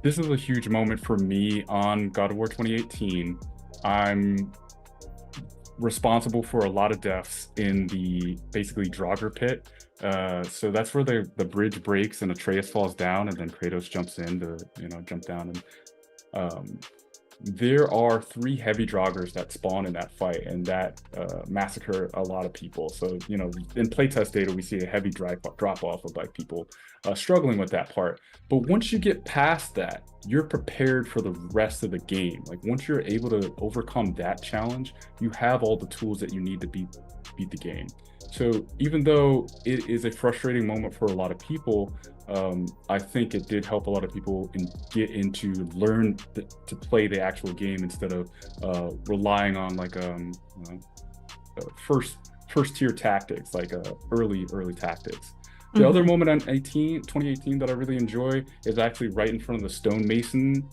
This is a huge moment for me on God of War 2018. I'm responsible for a lot of deaths in the basically Draugr pit. So that's where the bridge breaks and Atreus falls down, and then Kratos jumps in to jump down. And there are 3 heavy Draugrs that spawn in that fight, and that massacre a lot of people. So in playtest data, we see a heavy drop off of like people struggling with that part. But once you get past that, you're prepared for the rest of the game. Like once you're able to overcome that challenge, you have all the tools that you need to beat the game. So even though it is a frustrating moment for a lot of people, I think it did help a lot of people get into learn to play the actual game instead of relying on like first tier tactics, like early tactics. The other moment on 2018 that I really enjoy is actually right in front of the stonemason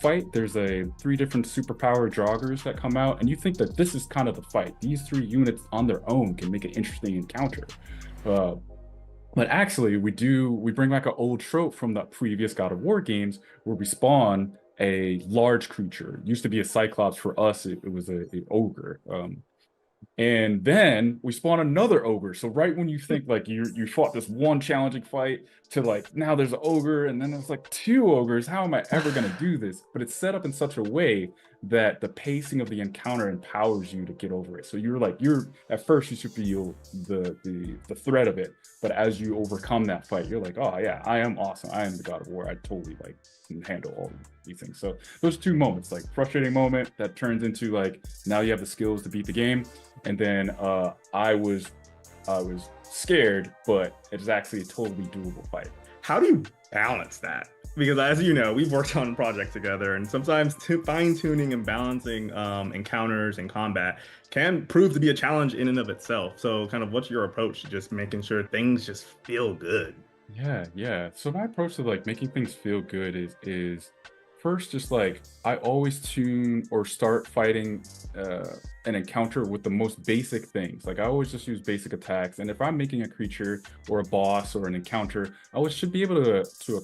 fight. There's 3 different superpower Draugrs that come out, and you think that this is kind of the fight. These 3 units on their own can make an interesting encounter. But actually, we bring back an old trope from the previous God of War games where we spawn a large creature. It used to be a Cyclops. For us, it was an ogre. And then we spawn another ogre. So right when you think like you fought this one challenging fight to like now there's an ogre, and then there's like 2 ogres. How am I ever going to do this? But it's set up in such a way that the pacing of the encounter empowers you to get over it. So you're at first you should feel the threat of it, but as you overcome that fight, you're like, oh yeah, I am awesome. I am the God of War. I totally like can handle all these things. So those 2 moments, like frustrating moment that turns into like now you have the skills to beat the game, and then I was scared, but it's actually a totally doable fight. How do you balance that? Because as you know, we've worked on projects together, and sometimes fine-tuning and balancing encounters and combat can prove to be a challenge in and of itself. So kind of what's your approach to just making sure things just feel good? Yeah. So my approach to like making things feel good is first, just like I always tune or start fighting an encounter with the most basic things. Like I always just use basic attacks, and if I'm making a creature or a boss or an encounter, I always should be able to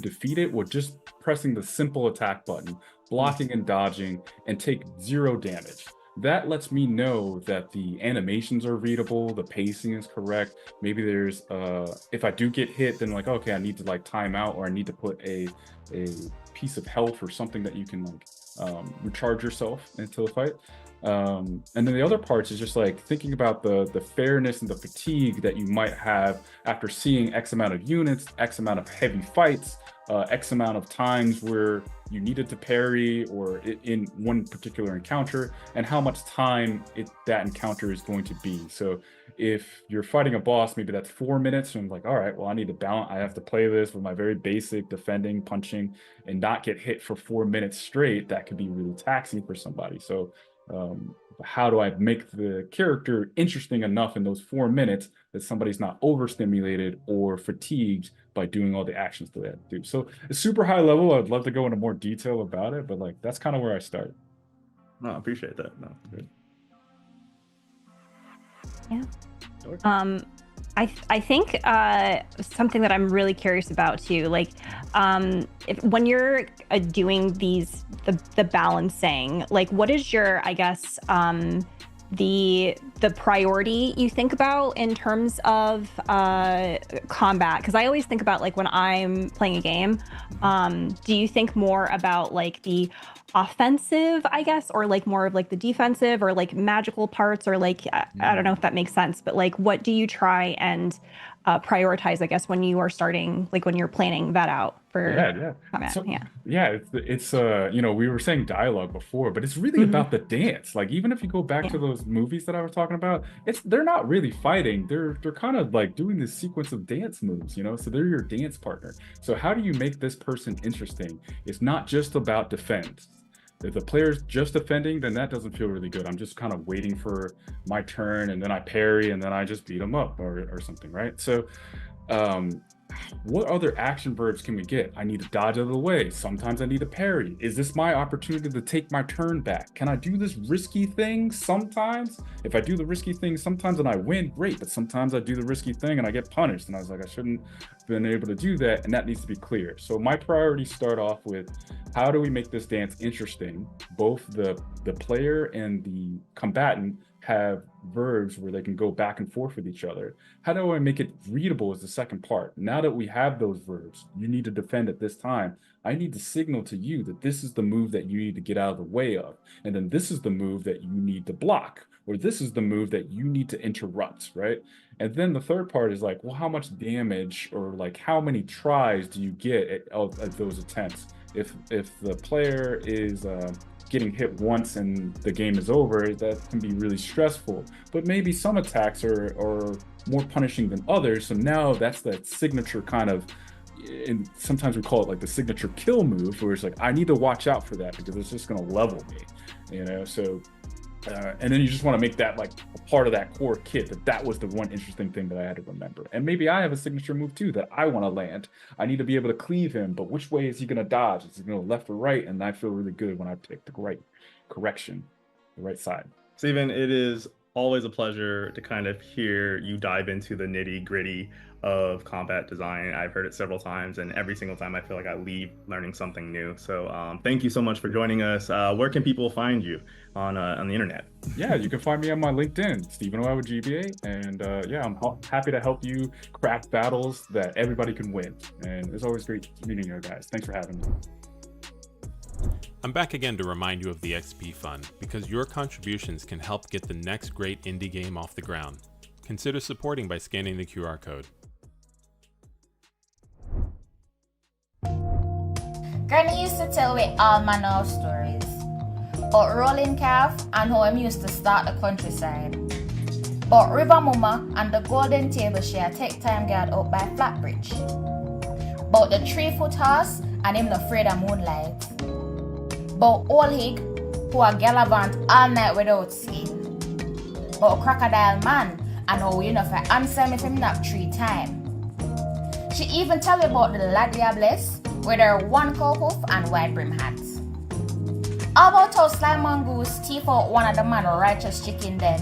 defeat it with just pressing the simple attack button, blocking and dodging, and take 0 damage. That lets me know that the animations are readable, the pacing is correct. Maybe there's if I do get hit, then like, okay, I need to like time out, or I need to put a piece of health or something that you can like recharge yourself into the fight. And then the other parts is just like thinking about the fairness and the fatigue that you might have after seeing X amount of units, X amount of heavy fights, X amount of times where you needed to parry or in one particular encounter, and how much time that encounter is going to be. So if you're fighting a boss, maybe that's 4 minutes, and I'm like, all right, well, I need to balance. I have to play this with my very basic defending, punching, and not get hit for 4 minutes straight. That could be really taxing for somebody. So how do I make the character interesting enough in those 4 minutes that somebody's not overstimulated or fatigued by doing all the actions that they have to do? So it's super high level. I'd love to go into more detail about it, but like that's kind of where I start. No, I appreciate that. No, good. Yeah. I think something that I'm really curious about too, like when you're doing the balancing, like what is your, I guess, the priority you think about in terms of combat? Because I always think about like when I'm playing a game, do you think more about like the offensive, I guess, or like more of like the defensive or like magical parts, or like I don't know if that makes sense, but like what do you try and prioritize, I guess, when you are starting, like when you're planning that out for combat? So, it's you know, we were saying dialogue before, but it's really about the dance. Like even if you go back to those movies that I was talking about, they're not really fighting. They're kind of like doing this sequence of dance moves, you know, so they're your dance partner. So how do you make this person interesting? It's not just about defense. If the player's just defending, then that doesn't feel really good. I'm just kind of waiting for my turn, and then I parry, and then I just beat them up or something, right? So what other action verbs can we get? I need to dodge out of the way. Sometimes I need to parry. Is this my opportunity to take my turn back? Can I do this risky thing sometimes? If I do the risky thing sometimes and I win, great. But sometimes I do the risky thing and I get punished. And I was like, I shouldn't have been able to do that. And that needs to be clear. So my priorities start off with, how do we make this dance interesting? Both the player and the combatant have verbs where they can go back and forth with each other. How do I make it readable is the second part. Now that we have those verbs, you need to defend at this time. I need to signal to you that this is the move that you need to get out of the way of. And then this is the move that you need to block, or this is the move that you need to interrupt, right? And then the third part is like, well, how much damage or like how many tries do you get at those attempts? If the player is getting hit once and the game is over, that can be really stressful. But maybe some attacks are more punishing than others. So now that's that signature kind of, and sometimes we call it like the signature kill move, where it's like, I need to watch out for that because it's just going to level me, you know? So, and then you just want to make that like a part of that core kit, that was the one interesting thing that I had to remember. And maybe I have a signature move too that I want to land. I need to be able to cleave him, but which way is he going to dodge? Is he going to left or right? And I feel really good when I pick the right correction, the right side. Steven, it is always a pleasure to kind of hear you dive into the nitty gritty of combat design. I've heard it several times, and every single time I feel like I leave learning something new. So thank you so much for joining us. Where can people find you on the internet? Yeah, you can find me on my LinkedIn, Stephen O with GBA, and I'm happy to help you craft battles that everybody can win. And it's always great meeting you guys. Thanks for having me. I'm back again to remind you of the XP Fund, because your contributions can help get the next great indie game off the ground. Consider supporting by scanning the QR code. Granny used to tell me all manner of stories about rolling calf and how I'm used to start the countryside. About River Mama and the golden table she had take time guard out by Flatbridge. About the 3-foot horse and him not afraid of moonlight. About Old Hig who are gallivant all night without sleep. About Crocodile Man and how you know for answer me if him nap 3 times. She even tell you about the La Diablesse with her 1 cow hoof and wide brim hats. How about how Sly Mongoose teeth out one of the man righteous chicken then?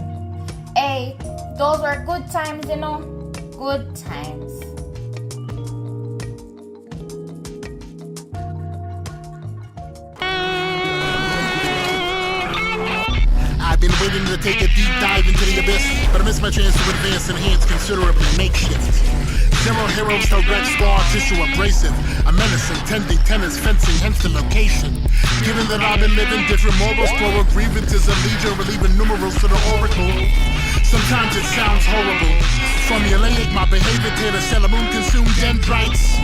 Hey, those were good times, you know? Good times. I've been waiting to take a deep dive into the abyss, but I missed my chance to advance and enhance considerably makeshift. Zero heroes till red scar tissue abrasive. A menace intending tenants fencing, hence the location. Given that I've been living different morals, plural grievances of legion, relieving numerals to the oracle. Sometimes it sounds horrible. Formulaic, my behavior here to sell a moon consumed dendrites.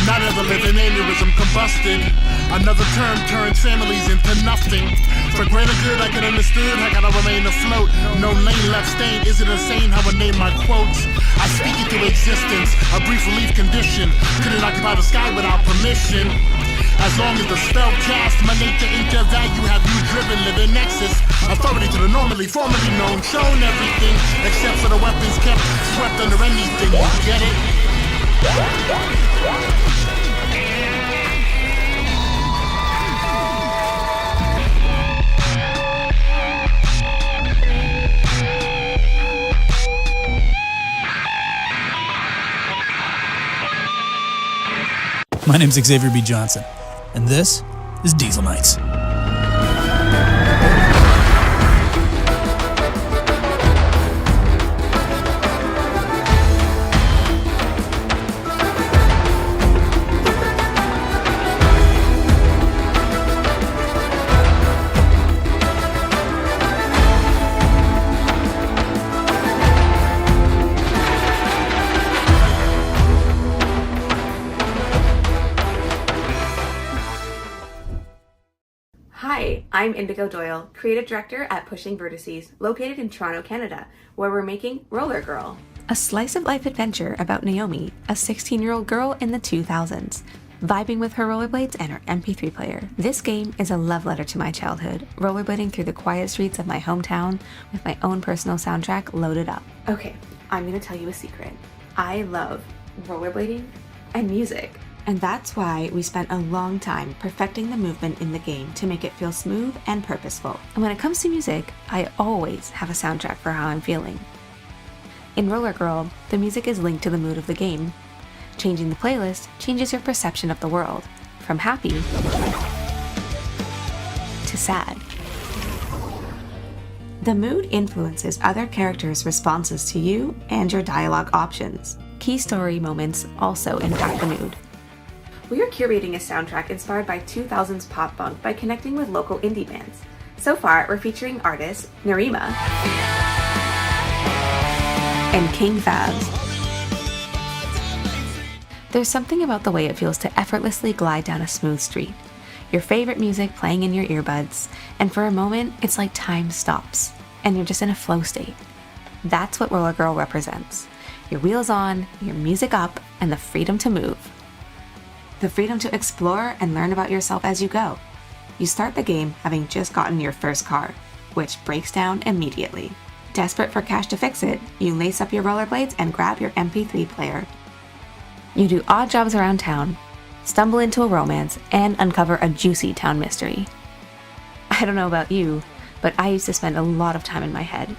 Not ever living aneurysm combusted. Another term turns families into nothing. For greater good, I get understood. I gotta remain afloat. No lane left stain. Is it insane how I name my quotes? I speak into existence, a brief relief condition. Couldn't occupy the sky without permission. As long as the spell cast, my nature ain't your value. Have you driven, live in nexus? Authority to the normally, formerly known, shown everything except for the weapons kept swept under anything. You get it? My name's Xavier B. Johnson, and this is Diesel Nights. Hi, I'm Indigo Doyle, Creative Director at Pushing Vertices, located in Toronto, Canada, where we're making Roller Girl, a slice-of-life adventure about Naomi, a 16-year-old girl in the 2000s, vibing with her rollerblades and her MP3 player. This game is a love letter to my childhood, rollerblading through the quiet streets of my hometown with my own personal soundtrack loaded up. Okay, I'm gonna tell you a secret. I love rollerblading and music. And that's why we spent a long time perfecting the movement in the game to make it feel smooth and purposeful. And when it comes to music, I always have a soundtrack for how I'm feeling. In Roller Girl, the music is linked to the mood of the game. Changing the playlist changes your perception of the world, from happy to sad. The mood influences other characters' responses to you and your dialogue options. Key story moments also impact the mood. We are curating a soundtrack inspired by 2000s pop punk by connecting with local indie bands. So far, we're featuring artists Narima and King Fabs. There's something about the way it feels to effortlessly glide down a smooth street. Your favorite music playing in your earbuds, and for a moment, it's like time stops, and you're just in a flow state. That's what Roller Girl represents. Your wheels on, your music up, and the freedom to move. The freedom to explore and learn about yourself as you go. You start the game having just gotten your first car, which breaks down immediately. Desperate for cash to fix it, you lace up your rollerblades and grab your MP3 player. You do odd jobs around town, stumble into a romance, and uncover a juicy town mystery. I don't know about you, but I used to spend a lot of time in my head.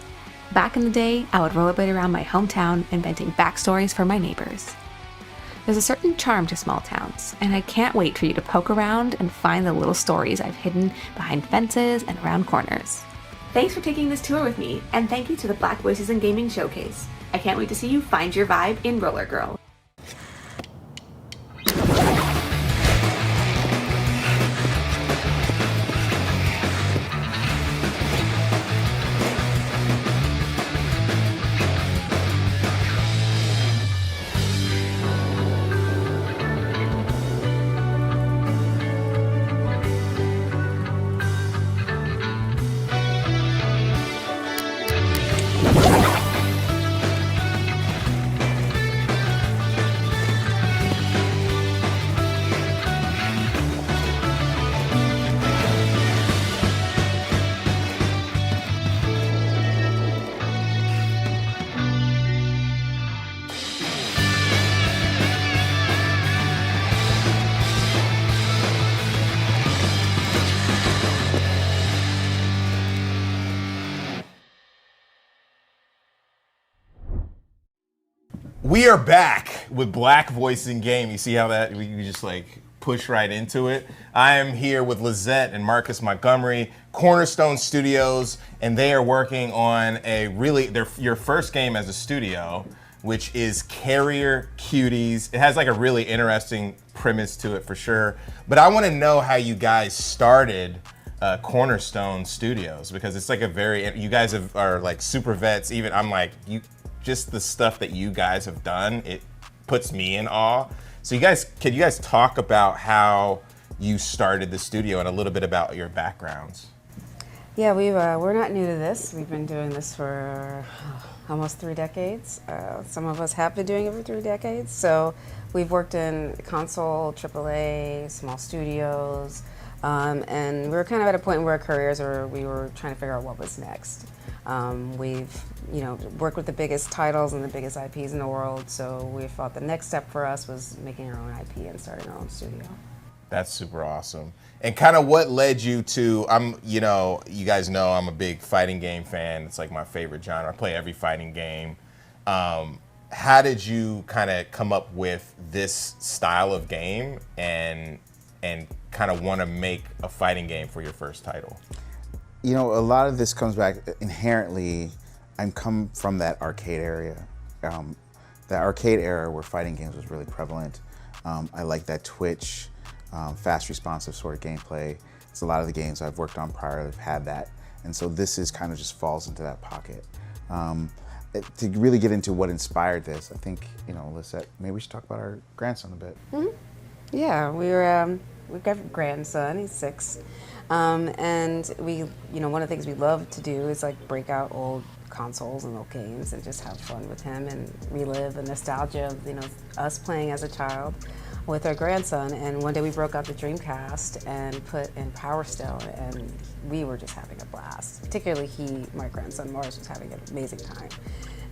Back in the day, I would rollerblade around my hometown inventing backstories for my neighbors. There's a certain charm to small towns, and I can't wait for you to poke around and find the little stories I've hidden behind fences and around corners. Thanks for taking this tour with me, and thank you to the Black Voices in Gaming Showcase. I can't wait to see you find your vibe in Roller Girl. We are back with Black Voice in Game. You see how that we just like push right into it. I am here with Lizette and Marcus Montgomery, Cornerstone Studios, and they are working on your first game as a studio, which is Carrier Cuties. It has like a really interesting premise to it for sure. But I want to know how you guys started Cornerstone Studios, because it's like you guys are like super vets. Even I'm like, just the stuff that you guys have done, it puts me in awe. So can you guys talk about how you started the studio and a little bit about your backgrounds? Yeah, we're not new to this. We've been doing this for almost 3 decades. Some of us have been doing it for 3 decades. So we've worked in console, AAA, small studios, and we were kind of at a point in our careers where we were trying to figure out what was next. We've worked with the biggest titles and the biggest IPs in the world, so we thought the next step for us was making our own IP and starting our own studio. That's super awesome. And kind of what led you to, you guys know I'm a big fighting game fan. It's like my favorite genre. I play every fighting game. How did you kind of come up with this style of game and kind of want to make a fighting game for your first title? A lot of this comes back inherently, I'm come from that arcade area. That arcade era where fighting games was really prevalent. I like that twitch, fast responsive sort of gameplay. It's a lot of the games I've worked on prior have had that. And so this is kind of just falls into that pocket. To really get into what inspired this, I think, Lisette, maybe we should talk about our grandson a bit. Mm-hmm. Yeah, we've got a grandson, he's 6. And one of the things we love to do is like break out old consoles and old games and just have fun with him and relive the nostalgia of, us playing as a child with our grandson. And one day we broke out the Dreamcast and put in Power Stone, and we were just having a blast. Particularly my grandson Mars, was having an amazing time.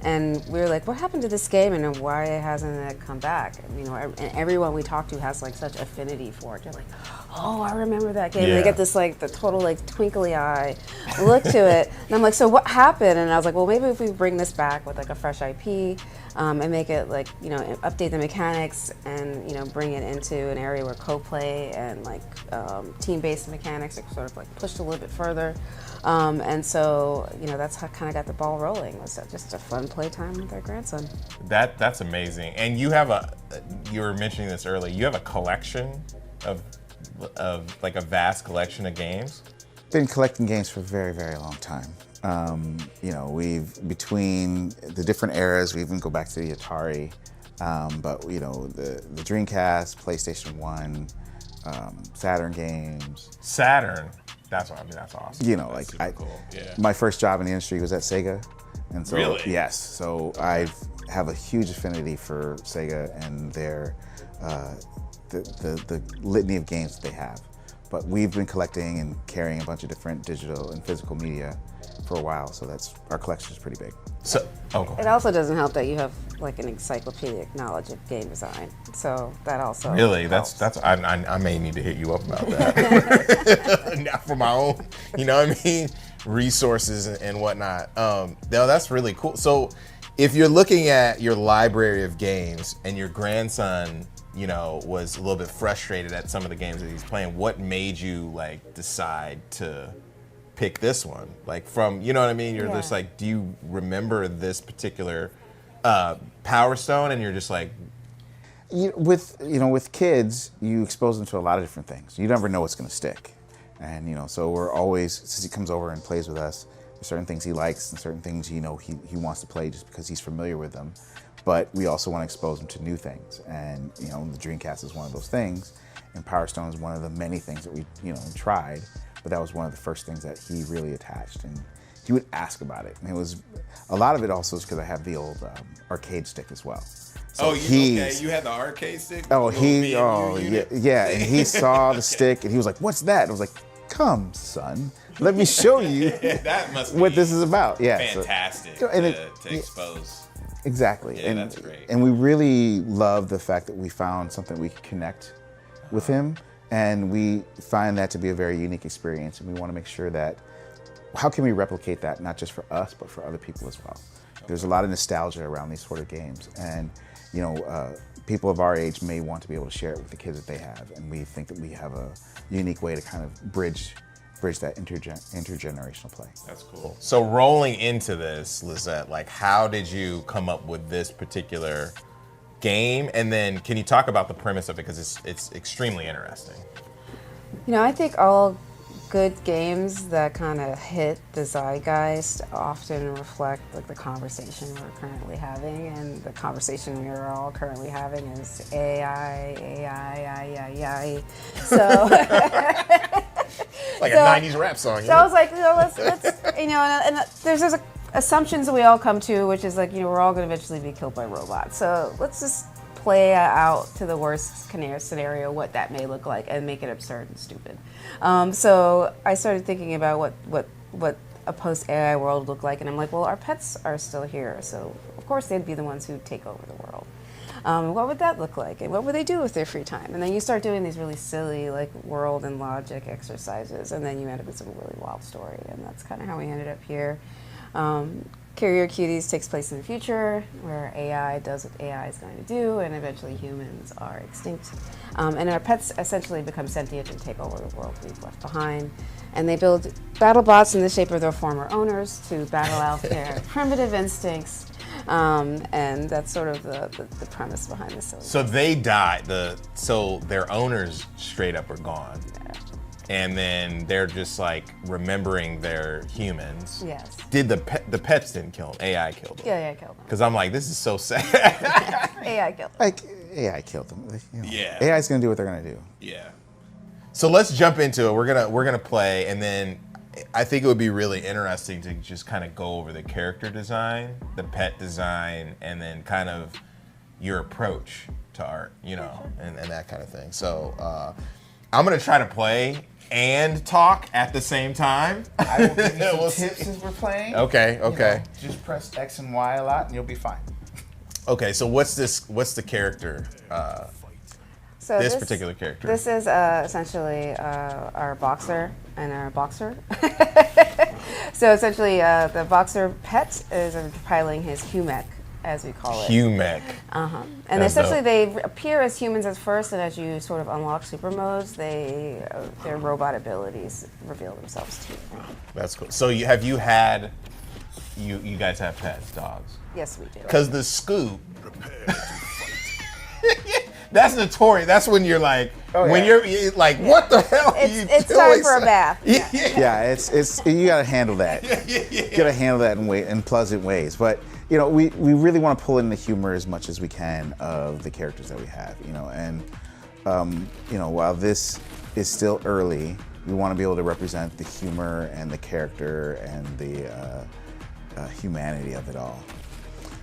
And we were like, what happened to this game and why hasn't it come back? And everyone we talk to has like such affinity for it. They're like, oh, I remember that game. Yeah. And they get this like the total like twinkly eye look to it. And I'm like, so what happened? And I was like, well, maybe if we bring this back with like a fresh IP and make it like, update the mechanics and, bring it into an area where co-play and like team-based mechanics are sort of like pushed a little bit further. And so, that's how kind of got the ball rolling. It was just a fun playtime with our grandson. That's amazing. And you were mentioning this earlier, you have a collection of like a vast collection of games? Been collecting games for a very, very long time. We've, between the different eras, we even go back to the Atari, but the Dreamcast, PlayStation 1, Saturn games. Saturn? That's awesome. Cool. Yeah. My first job in the industry was at Sega. And so, really? Yes, so I have a huge affinity for Sega and their the litany of games that they have. But we've been collecting and carrying a bunch of different digital and physical media for a while, so our collection is pretty big. So, it also doesn't help that you have like an encyclopedic knowledge of game design. So that also really helps. I may need to hit you up about that. Not for my own, resources and whatnot. No, that's really cool. So if you're looking at your library of games and your grandson, was a little bit frustrated at some of the games that he's playing, what made you decide to pick this one? From, You're just like, do you remember this particular Power Stone? And you're just like, with kids, you expose them to a lot of different things. You never know what's going to stick. And, so we're always, since he comes over and plays with us, there's certain things he likes and certain things, he wants to play just because he's familiar with them. But we also want to expose him to new things. And, the Dreamcast is one of those things. And Power Stone is one of the many things that we, tried. But that was one of the first things that he really attached. And he would ask about it. And it was, a lot of it also is because I have the old arcade stick as well. So you had the arcade stick? Yeah. And he saw the stick and he was like, what's that? And I was like, come, son, let me show you that must what this is about. Yeah, fantastic to expose. Exactly. Yeah, that's great. And we really love the fact that we found something we could connect with him. And we find that to be a very unique experience. And we want to make sure that, how can we replicate that, not just for us, but for other people as well? There's a lot of nostalgia around these sort of games. And, people of our age may want to be able to share it with the kids that they have. And we think that we have a unique way to kind of bridge that intergenerational play. That's cool. So rolling into this, Lisette, how did you come up with this particular game? And then can you talk about the premise of it, because it's extremely interesting. I think all good games that kind of hit the zeitgeist often reflect like the conversation we're currently having, and the conversation we're all currently having is AI. So like a 90s rap song. So I was like, let's and there's those assumptions that we all come to, which is like, we're all going to eventually be killed by robots. So let's just play out to the worst scenario what that may look like and make it absurd and stupid. So I started thinking about what a post-AI world looked like, and I'm like, well, our pets are still here, so of course they'd be the ones who take over the world. What would that look like, and what would they do with their free time? And then you start doing these really silly like world and logic exercises, and then you end up with some really wild story, and that's kind of how we ended up here. Curator Cuties takes place in the future, where AI does what AI is going to do, and eventually humans are extinct. And our pets essentially become sentient and take over the world we've left behind. And they build battle bots in the shape of their former owners to battle out their primitive instincts. And that's sort of the premise behind this. So they died. So their owners straight up are gone. And then they're just like remembering their humans. Yes. Did the pets didn't kill them? AI killed them. Yeah, AI killed them. Because I'm like, this is so sad. AI killed them. Like AI killed them. Yeah. AI's gonna do what they're gonna do. Yeah. So let's jump into it. We're gonna play, and then I think it would be really interesting to just kind of go over the character design, the pet design, and then kind of your approach to art, and that kind of thing. So I'm gonna try to play and talk at the same time. I will give you some tips as we're playing. Okay. Just press X and Y a lot, and you'll be fine. Okay, so what's the character? So this particular character. This is essentially our boxer and our boxer. So essentially, the boxer pet is piloting his humek, as we call it. Humek. And essentially, they appear as humans at first, and as you sort of unlock super modes, their robot abilities reveal themselves to you. That's cool. So you guys have pets, dogs? Yes, we do. Because the scoop. That's notorious. That's when you're like, when you're like, what the hell are you It's doing? time for a bath. Yeah, it's you gotta handle that. You gotta handle that in pleasant ways. But we really want to pull in the humor as much as we can of the characters that we have. And while this is still early, we want to be able to represent the humor and the character and the humanity of it all.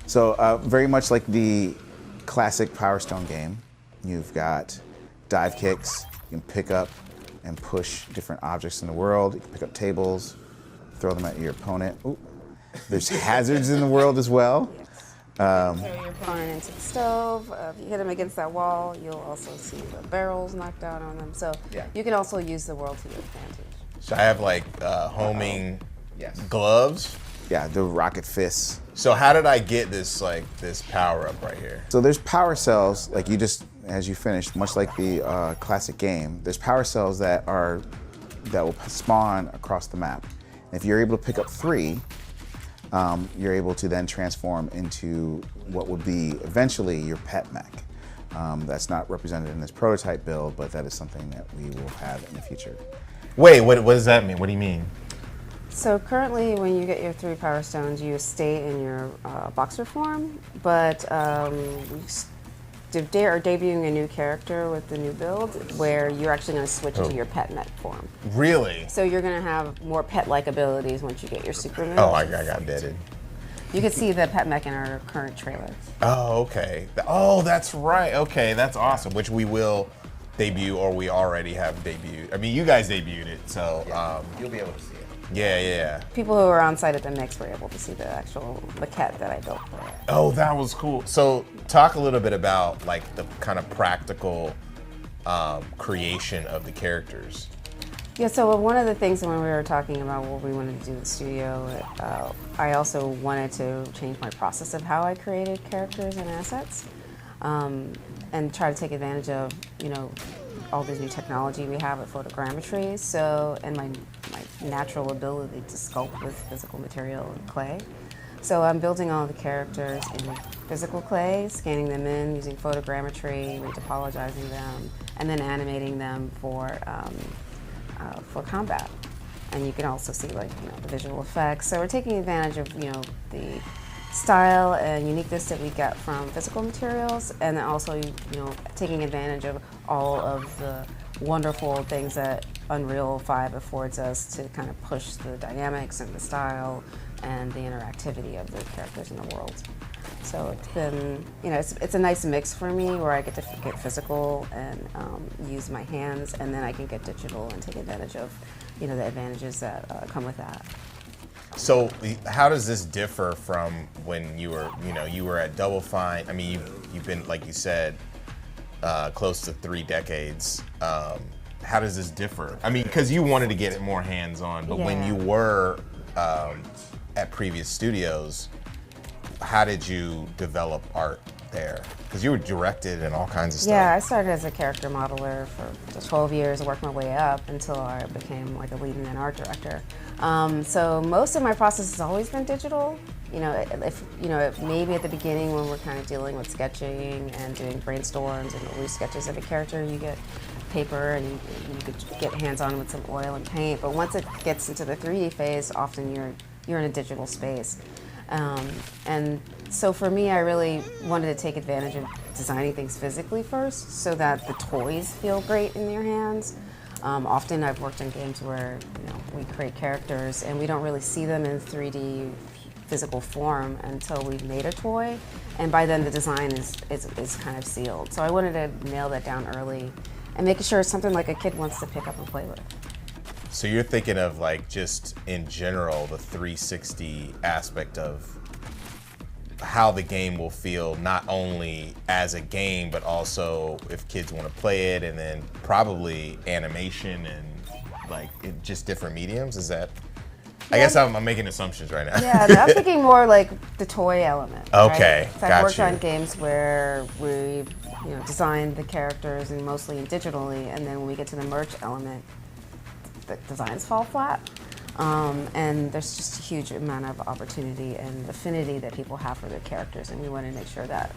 So very much like the classic Power Stone game, you've got dive kicks. You can pick up and push different objects in the world. You can pick up tables, throw them at your opponent. Ooh. There's hazards in the world as well. Throw your opponent into the stove. If you hit them against that wall, you'll also see the barrels knocked out on them. So you can also use the world to your advantage. So I have like homing gloves. Yeah, the rocket fists. So how did I get this power up right here? So there's power cells, like as you finish, much like the classic game, there's power cells that will spawn across the map. And if you're able to pick up 3, you're able to then transform into what would be eventually your pet mech. That's not represented in this prototype build, but that is something that we will have in the future. Wait, what does that mean? What do you mean? So currently, when you get your 3 power stones, you stay in your boxer form, but we are debuting a new character with the new build where you're actually going to switch into your pet mech form. Really? So you're going to have more pet-like abilities once you get your super moves. Oh, I got deaded. You can see the pet mech in our current trailer. Oh, okay. Oh, that's right. Okay, that's awesome. Which we will debut, or we already have debuted. I mean, you guys debuted it, so you'll be able to see it. Yeah. People who were on site at the mix were able to see the actual maquette that I built for it. Oh, that was cool. So talk a little bit about like the kind of practical creation of the characters. Yeah, so one of the things when we were talking about what we wanted to do in the studio, I also wanted to change my process of how I created characters and assets, and try to take advantage of, all this new technology we have with photogrammetry, and my natural ability to sculpt with physical material and clay. So I'm building all the characters in physical clay, scanning them in using photogrammetry, retopologizing them, and then animating them for for combat. And you can also see like the visual effects. So we're taking advantage of the style and uniqueness that we get from physical materials, and then also taking advantage of all of the wonderful things that Unreal 5 affords us to kind of push the dynamics and the style and the interactivity of the characters in the world. So it's been, it's a nice mix for me where I get to get physical and use my hands, and then I can get digital and take advantage of, the advantages that come with that. So how does this differ from when you were at Double Fine? I mean, you've been, like you said, close to 3 decades. How does this differ? I mean, because you wanted to get it more hands-on, but when you were at previous studios, how did you develop art there? Because you were directed and all kinds of stuff. Yeah, I started as a character modeler for 12 years and worked my way up until I became like a lead and an art director. So most of my process has always been digital. Maybe at the beginning when we're kind of dealing with sketching and doing brainstorms and loose sketches of a character, you get paper and you could get hands-on with some oil and paint. But once it gets into the 3D phase, often you're in a digital space. And so for me, I really wanted to take advantage of designing things physically first so that the toys feel great in your hands. Often I've worked in games where we create characters and we don't really see them in 3D physical form until we've made a toy, and by then the design is kind of sealed. So I wanted to nail that down early and making sure it's something like a kid wants to pick up and play with. So you're thinking of like just in general the 360 aspect of how the game will feel, not only as a game, but also if kids want to play it, and then probably animation and like just different mediums. Is that? I guess I'm making assumptions right now. Yeah, I'm thinking more like the toy element. Okay, right? So I've worked on games where we designed the characters and mostly digitally, and then when we get to the merch element, the designs fall flat. And there's just a huge amount of opportunity and affinity that people have for their characters, and we want to make sure that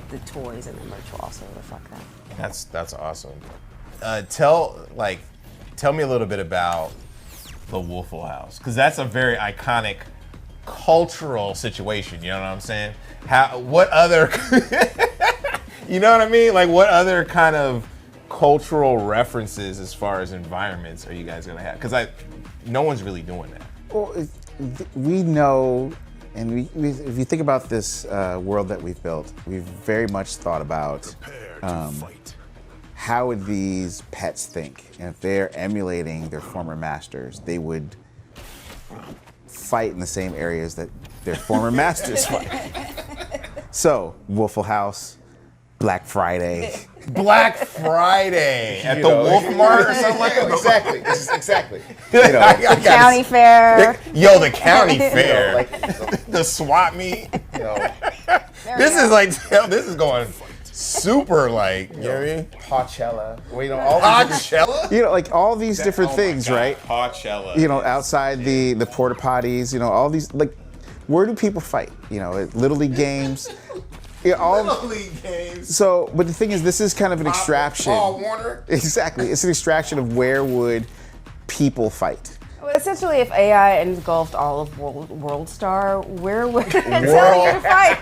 the toys and the merch will also reflect that. That's awesome. Tell me a little bit about the Waffle House, because that's a very iconic cultural situation. You know what I'm saying? What other, you know what I mean? Like what other kind of cultural references as far as environments are you guys gonna have? Because no one's really doing that. Well, we know, and if you think about this world that we've built, we've very much thought about how would these pets think? And if they're emulating their former masters, they would fight in the same areas that their former masters fight. So, Waffle House, Black Friday. Black Friday at the Wolf Mart or something like that? Exactly. The county fair. The county fair. The swap meet. This is going super you know what I mean? Pawchella. Pawchella? All these different things, right? Pawchella. Outside the porta potties, all these, where do people fight? At Little League games. Little League games. So, but the thing is, this is kind of an extraction. Paul Warner? Exactly. It's an extraction of where would people fight. Well, essentially, if AI engulfed all of World Star, where would it tell you to fight?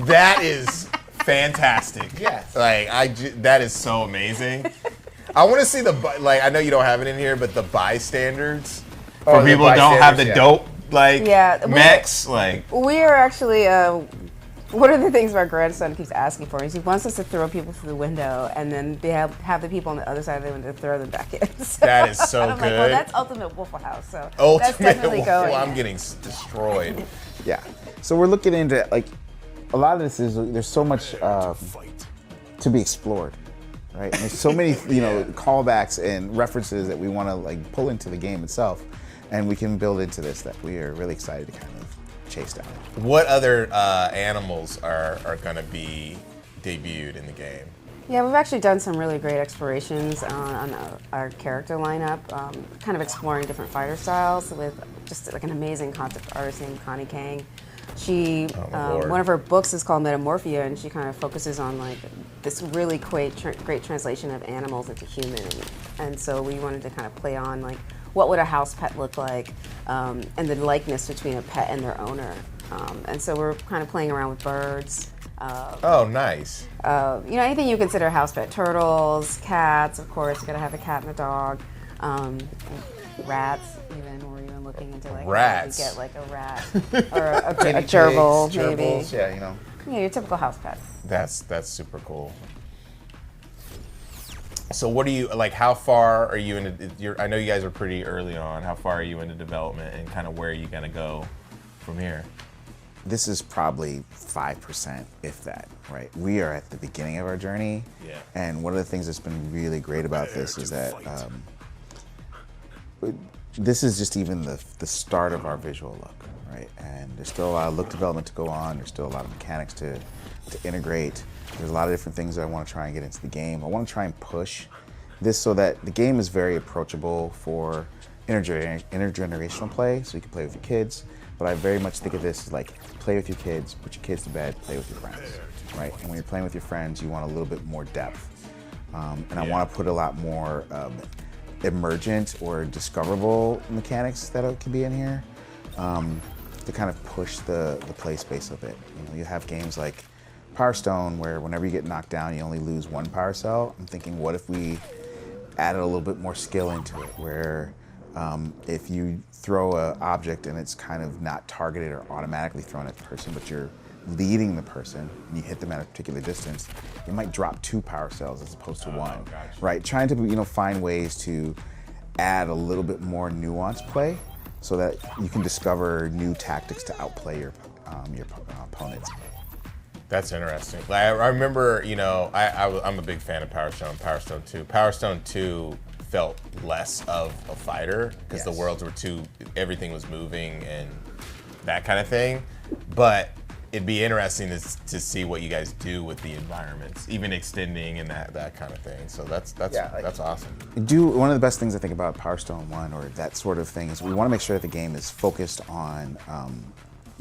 That is fantastic. Yes. That is so amazing. I want to see I know you don't have it in here, but the bystanders for people who don't have the dope mechs. We are actually. One of the things my grandson keeps asking for is he wants us to throw people through the window and then they have the people on the other side of the window throw them back in. So, that is so good. I'm like, well, that's Ultimate Waffle House, so Ultimate that's definitely going. I'm getting destroyed. Yeah. So we're looking into a lot of this is there's so much to be explored, right? And there's so many callbacks and references that we want to pull into the game itself, and we can build into this that we are really excited to kind of chase down. What other animals are going to be debuted in the game? Yeah, we've actually done some really great explorations on our character lineup, kind of exploring different fighter styles with just an amazing concept artist named Connie Kang. She, one of her books is called Metamorphia, and she kind of focuses on this really great translation of animals into human. and so we wanted to kind of play on like what would a house pet look like, and the likeness between a pet and their owner. And so we're kind of playing around with birds. Oh, nice. Anything you consider a house pet. Turtles, cats, of course, you gotta have a cat and a dog. Rats, even, we're even looking into like rats. How you get like a rat or a gerbil, maybe. Gerbils, yeah, you know. Yeah, your typical house pet. That's super cool. So what do you, like, how far are you into, I know you guys are pretty early on. How far are you into development and kind of where are you gonna go from here? This is probably 5%, if that, right? We are at the beginning of our journey. Yeah. And one of the things that's been really great about this is that this is just even the start of our visual look, right? And there's still a lot of look development to go on. There's still a lot of mechanics to integrate. There's a lot of different things that I want to try and get into the game. I want to try and push this so that the game is very approachable for intergenerational play, so you can play with your kids. But I very much think of this as like, play with your kids, put your kids to bed, play with your friends, right? And when you're playing with your friends, you want a little bit more depth. I want to put a lot more emergent or discoverable mechanics that can be in here to kind of push the play space of it. You have games like Power Stone where whenever you get knocked down, you only lose one power cell. I'm thinking, what if we added a little bit more skill into it, where if you throw an object and it's kind of not targeted or automatically thrown at the person, but you're leading the person and you hit them at a particular distance, you might drop 2 power cells as opposed to 1, right? Trying to find ways to add a little bit more nuanced play so that you can discover new tactics to outplay your opponents. That's interesting. Like, I remember, I'm a big fan of Power Stone 2. Power Stone 2 felt less of a fighter because the worlds were everything was moving and that kind of thing. But it'd be interesting to see what you guys do with the environments, even extending and that kind of thing. So that's awesome. One of the best things I think about Power Stone 1 or that sort of thing is we want to make sure that the game is focused on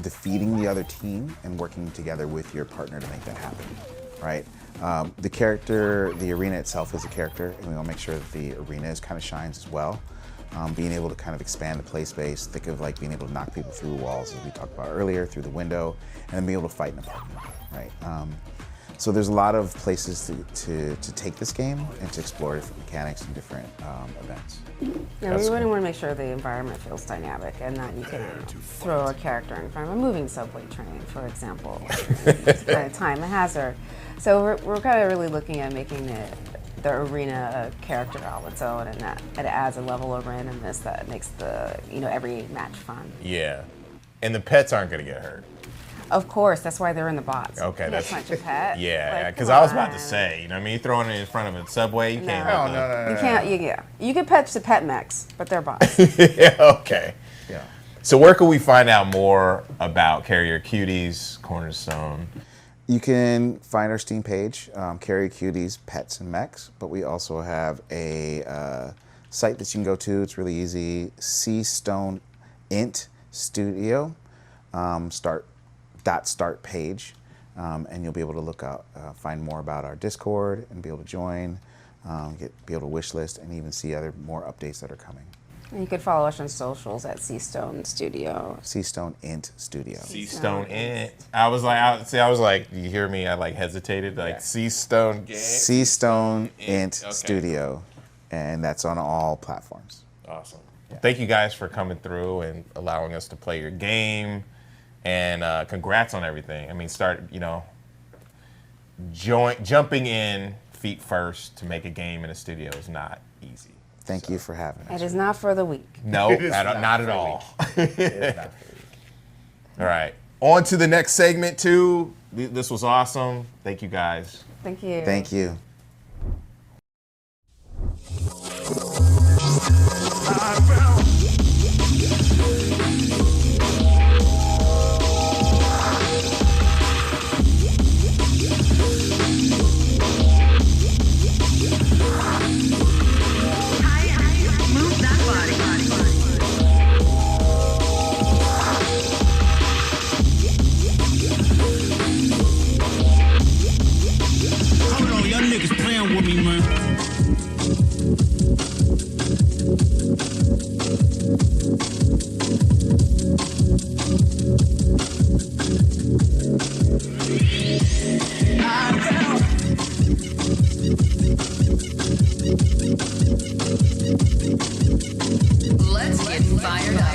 defeating the other team and working together with your partner to make that happen, right? The arena itself is a character, and we want to make sure that the arena kind of shines as well. Being able to kind of expand the play space, think of like being able to knock people through walls, as we talked about earlier, through the window, and then be able to fight in a parking lot, right? So there's a lot of places to take this game and to explore different mechanics and different events. Yeah, we really want to make sure the environment feels dynamic and that you can throw a character in front of a moving subway train, for example, to kind of time a hazard. So we're kind of really looking at making the arena a character all its own, and that it adds a level of randomness that makes every match fun. Yeah, and the pets aren't going to get hurt. Of course, that's why they're in the box. Okay, that's not your pet. Yeah, because I was about to say, you throwing it in front of a subway, you can't. No. You can't. You can pet the pet mechs, but they're box. Yeah, okay. Yeah. So where can we find out more about Carrier Cuties, Cornerstone? You can find our Steam page, Carrier Cuties, Pets and Mechs, but we also have a site that you can go to. It's really easy. Stone Int Studio. Start page, and you'll be able to look out, find more about our Discord, and be able to join, be able to wish list, and even see more updates that are coming. And you can follow us on socials at Stone Studio. Stone Int Studio. Stone Int. I was like, do you hear me? I hesitated. Stone Int Studio, and that's on all platforms. Awesome. Yeah. Thank you guys for coming through and allowing us to play your game. And congrats on everything. I mean, jumping in feet first to make a game in a studio is not easy. Thank you for having us. It is not for the weak. No, not at all. It is not for the weak. All right. On to the next segment, too. This was awesome. Thank you, guys. Thank you. Thank you. Let's get fired up.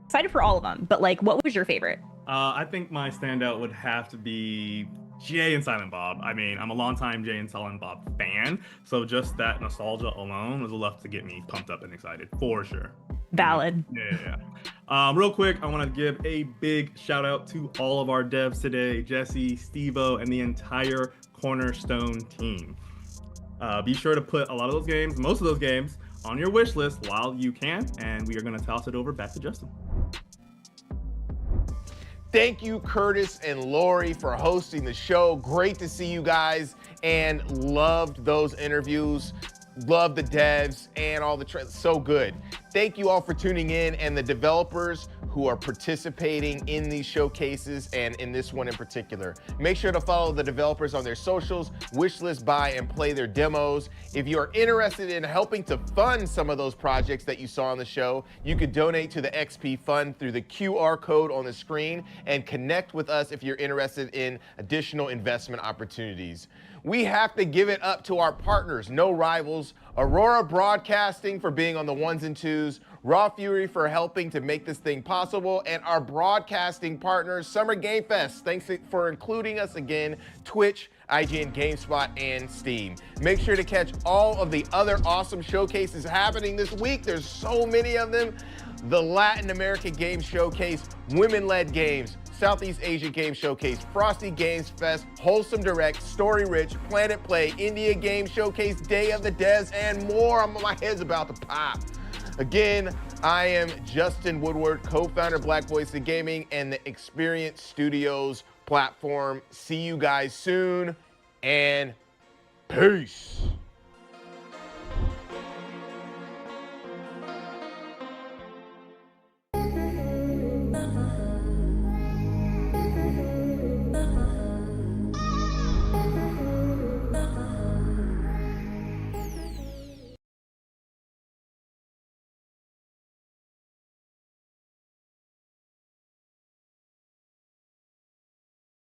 Excited for all of them, but like, what was your favorite? I think my standout would have to be Jay and Silent Bob. I mean, I'm a longtime Jay and Silent Bob fan, so just that nostalgia alone was enough to get me pumped up and excited, for sure. Valid. Yeah. Real quick, I want to give a big shout out to all of our devs today, Jesse, Steve-O, and the entire Cornerstone team. Be sure to put a lot of those games, most of those games, on your wish list while you can, and we are going to toss it over back to Justin. Thank you, Curtis and Lori, for hosting the show. Great to see you guys, and loved those interviews. Love the devs and all the so good. Thank you all for tuning in, and the developers who are participating in these showcases and in this one in particular. Make sure to follow the developers on their socials, wishlist, buy, and play their demos. If you are interested in helping to fund some of those projects that you saw on the show, you could donate to the XP Fund through the QR code on the screen and connect with us if you're interested in additional investment opportunities. We have to give it up to our partners, No Rivals, Aurora Broadcasting for being on the ones and twos, Raw Fury for helping to make this thing possible, and our broadcasting partners, Summer Game Fest. Thanks for including us again, Twitch, IGN, GameSpot, and Steam. Make sure to catch all of the other awesome showcases happening this week. There's so many of them. The Latin American Games Showcase, Women-Led Games, Southeast Asia Game Showcase, Frosty Games Fest, Wholesome Direct, Story Rich, Planet Play, India Game Showcase, Day of the Devs, and more. My head's about to pop. Again, I am Justin Woodward, co-founder of Black Voice in Gaming and the Experience Studios platform. See you guys soon, and peace.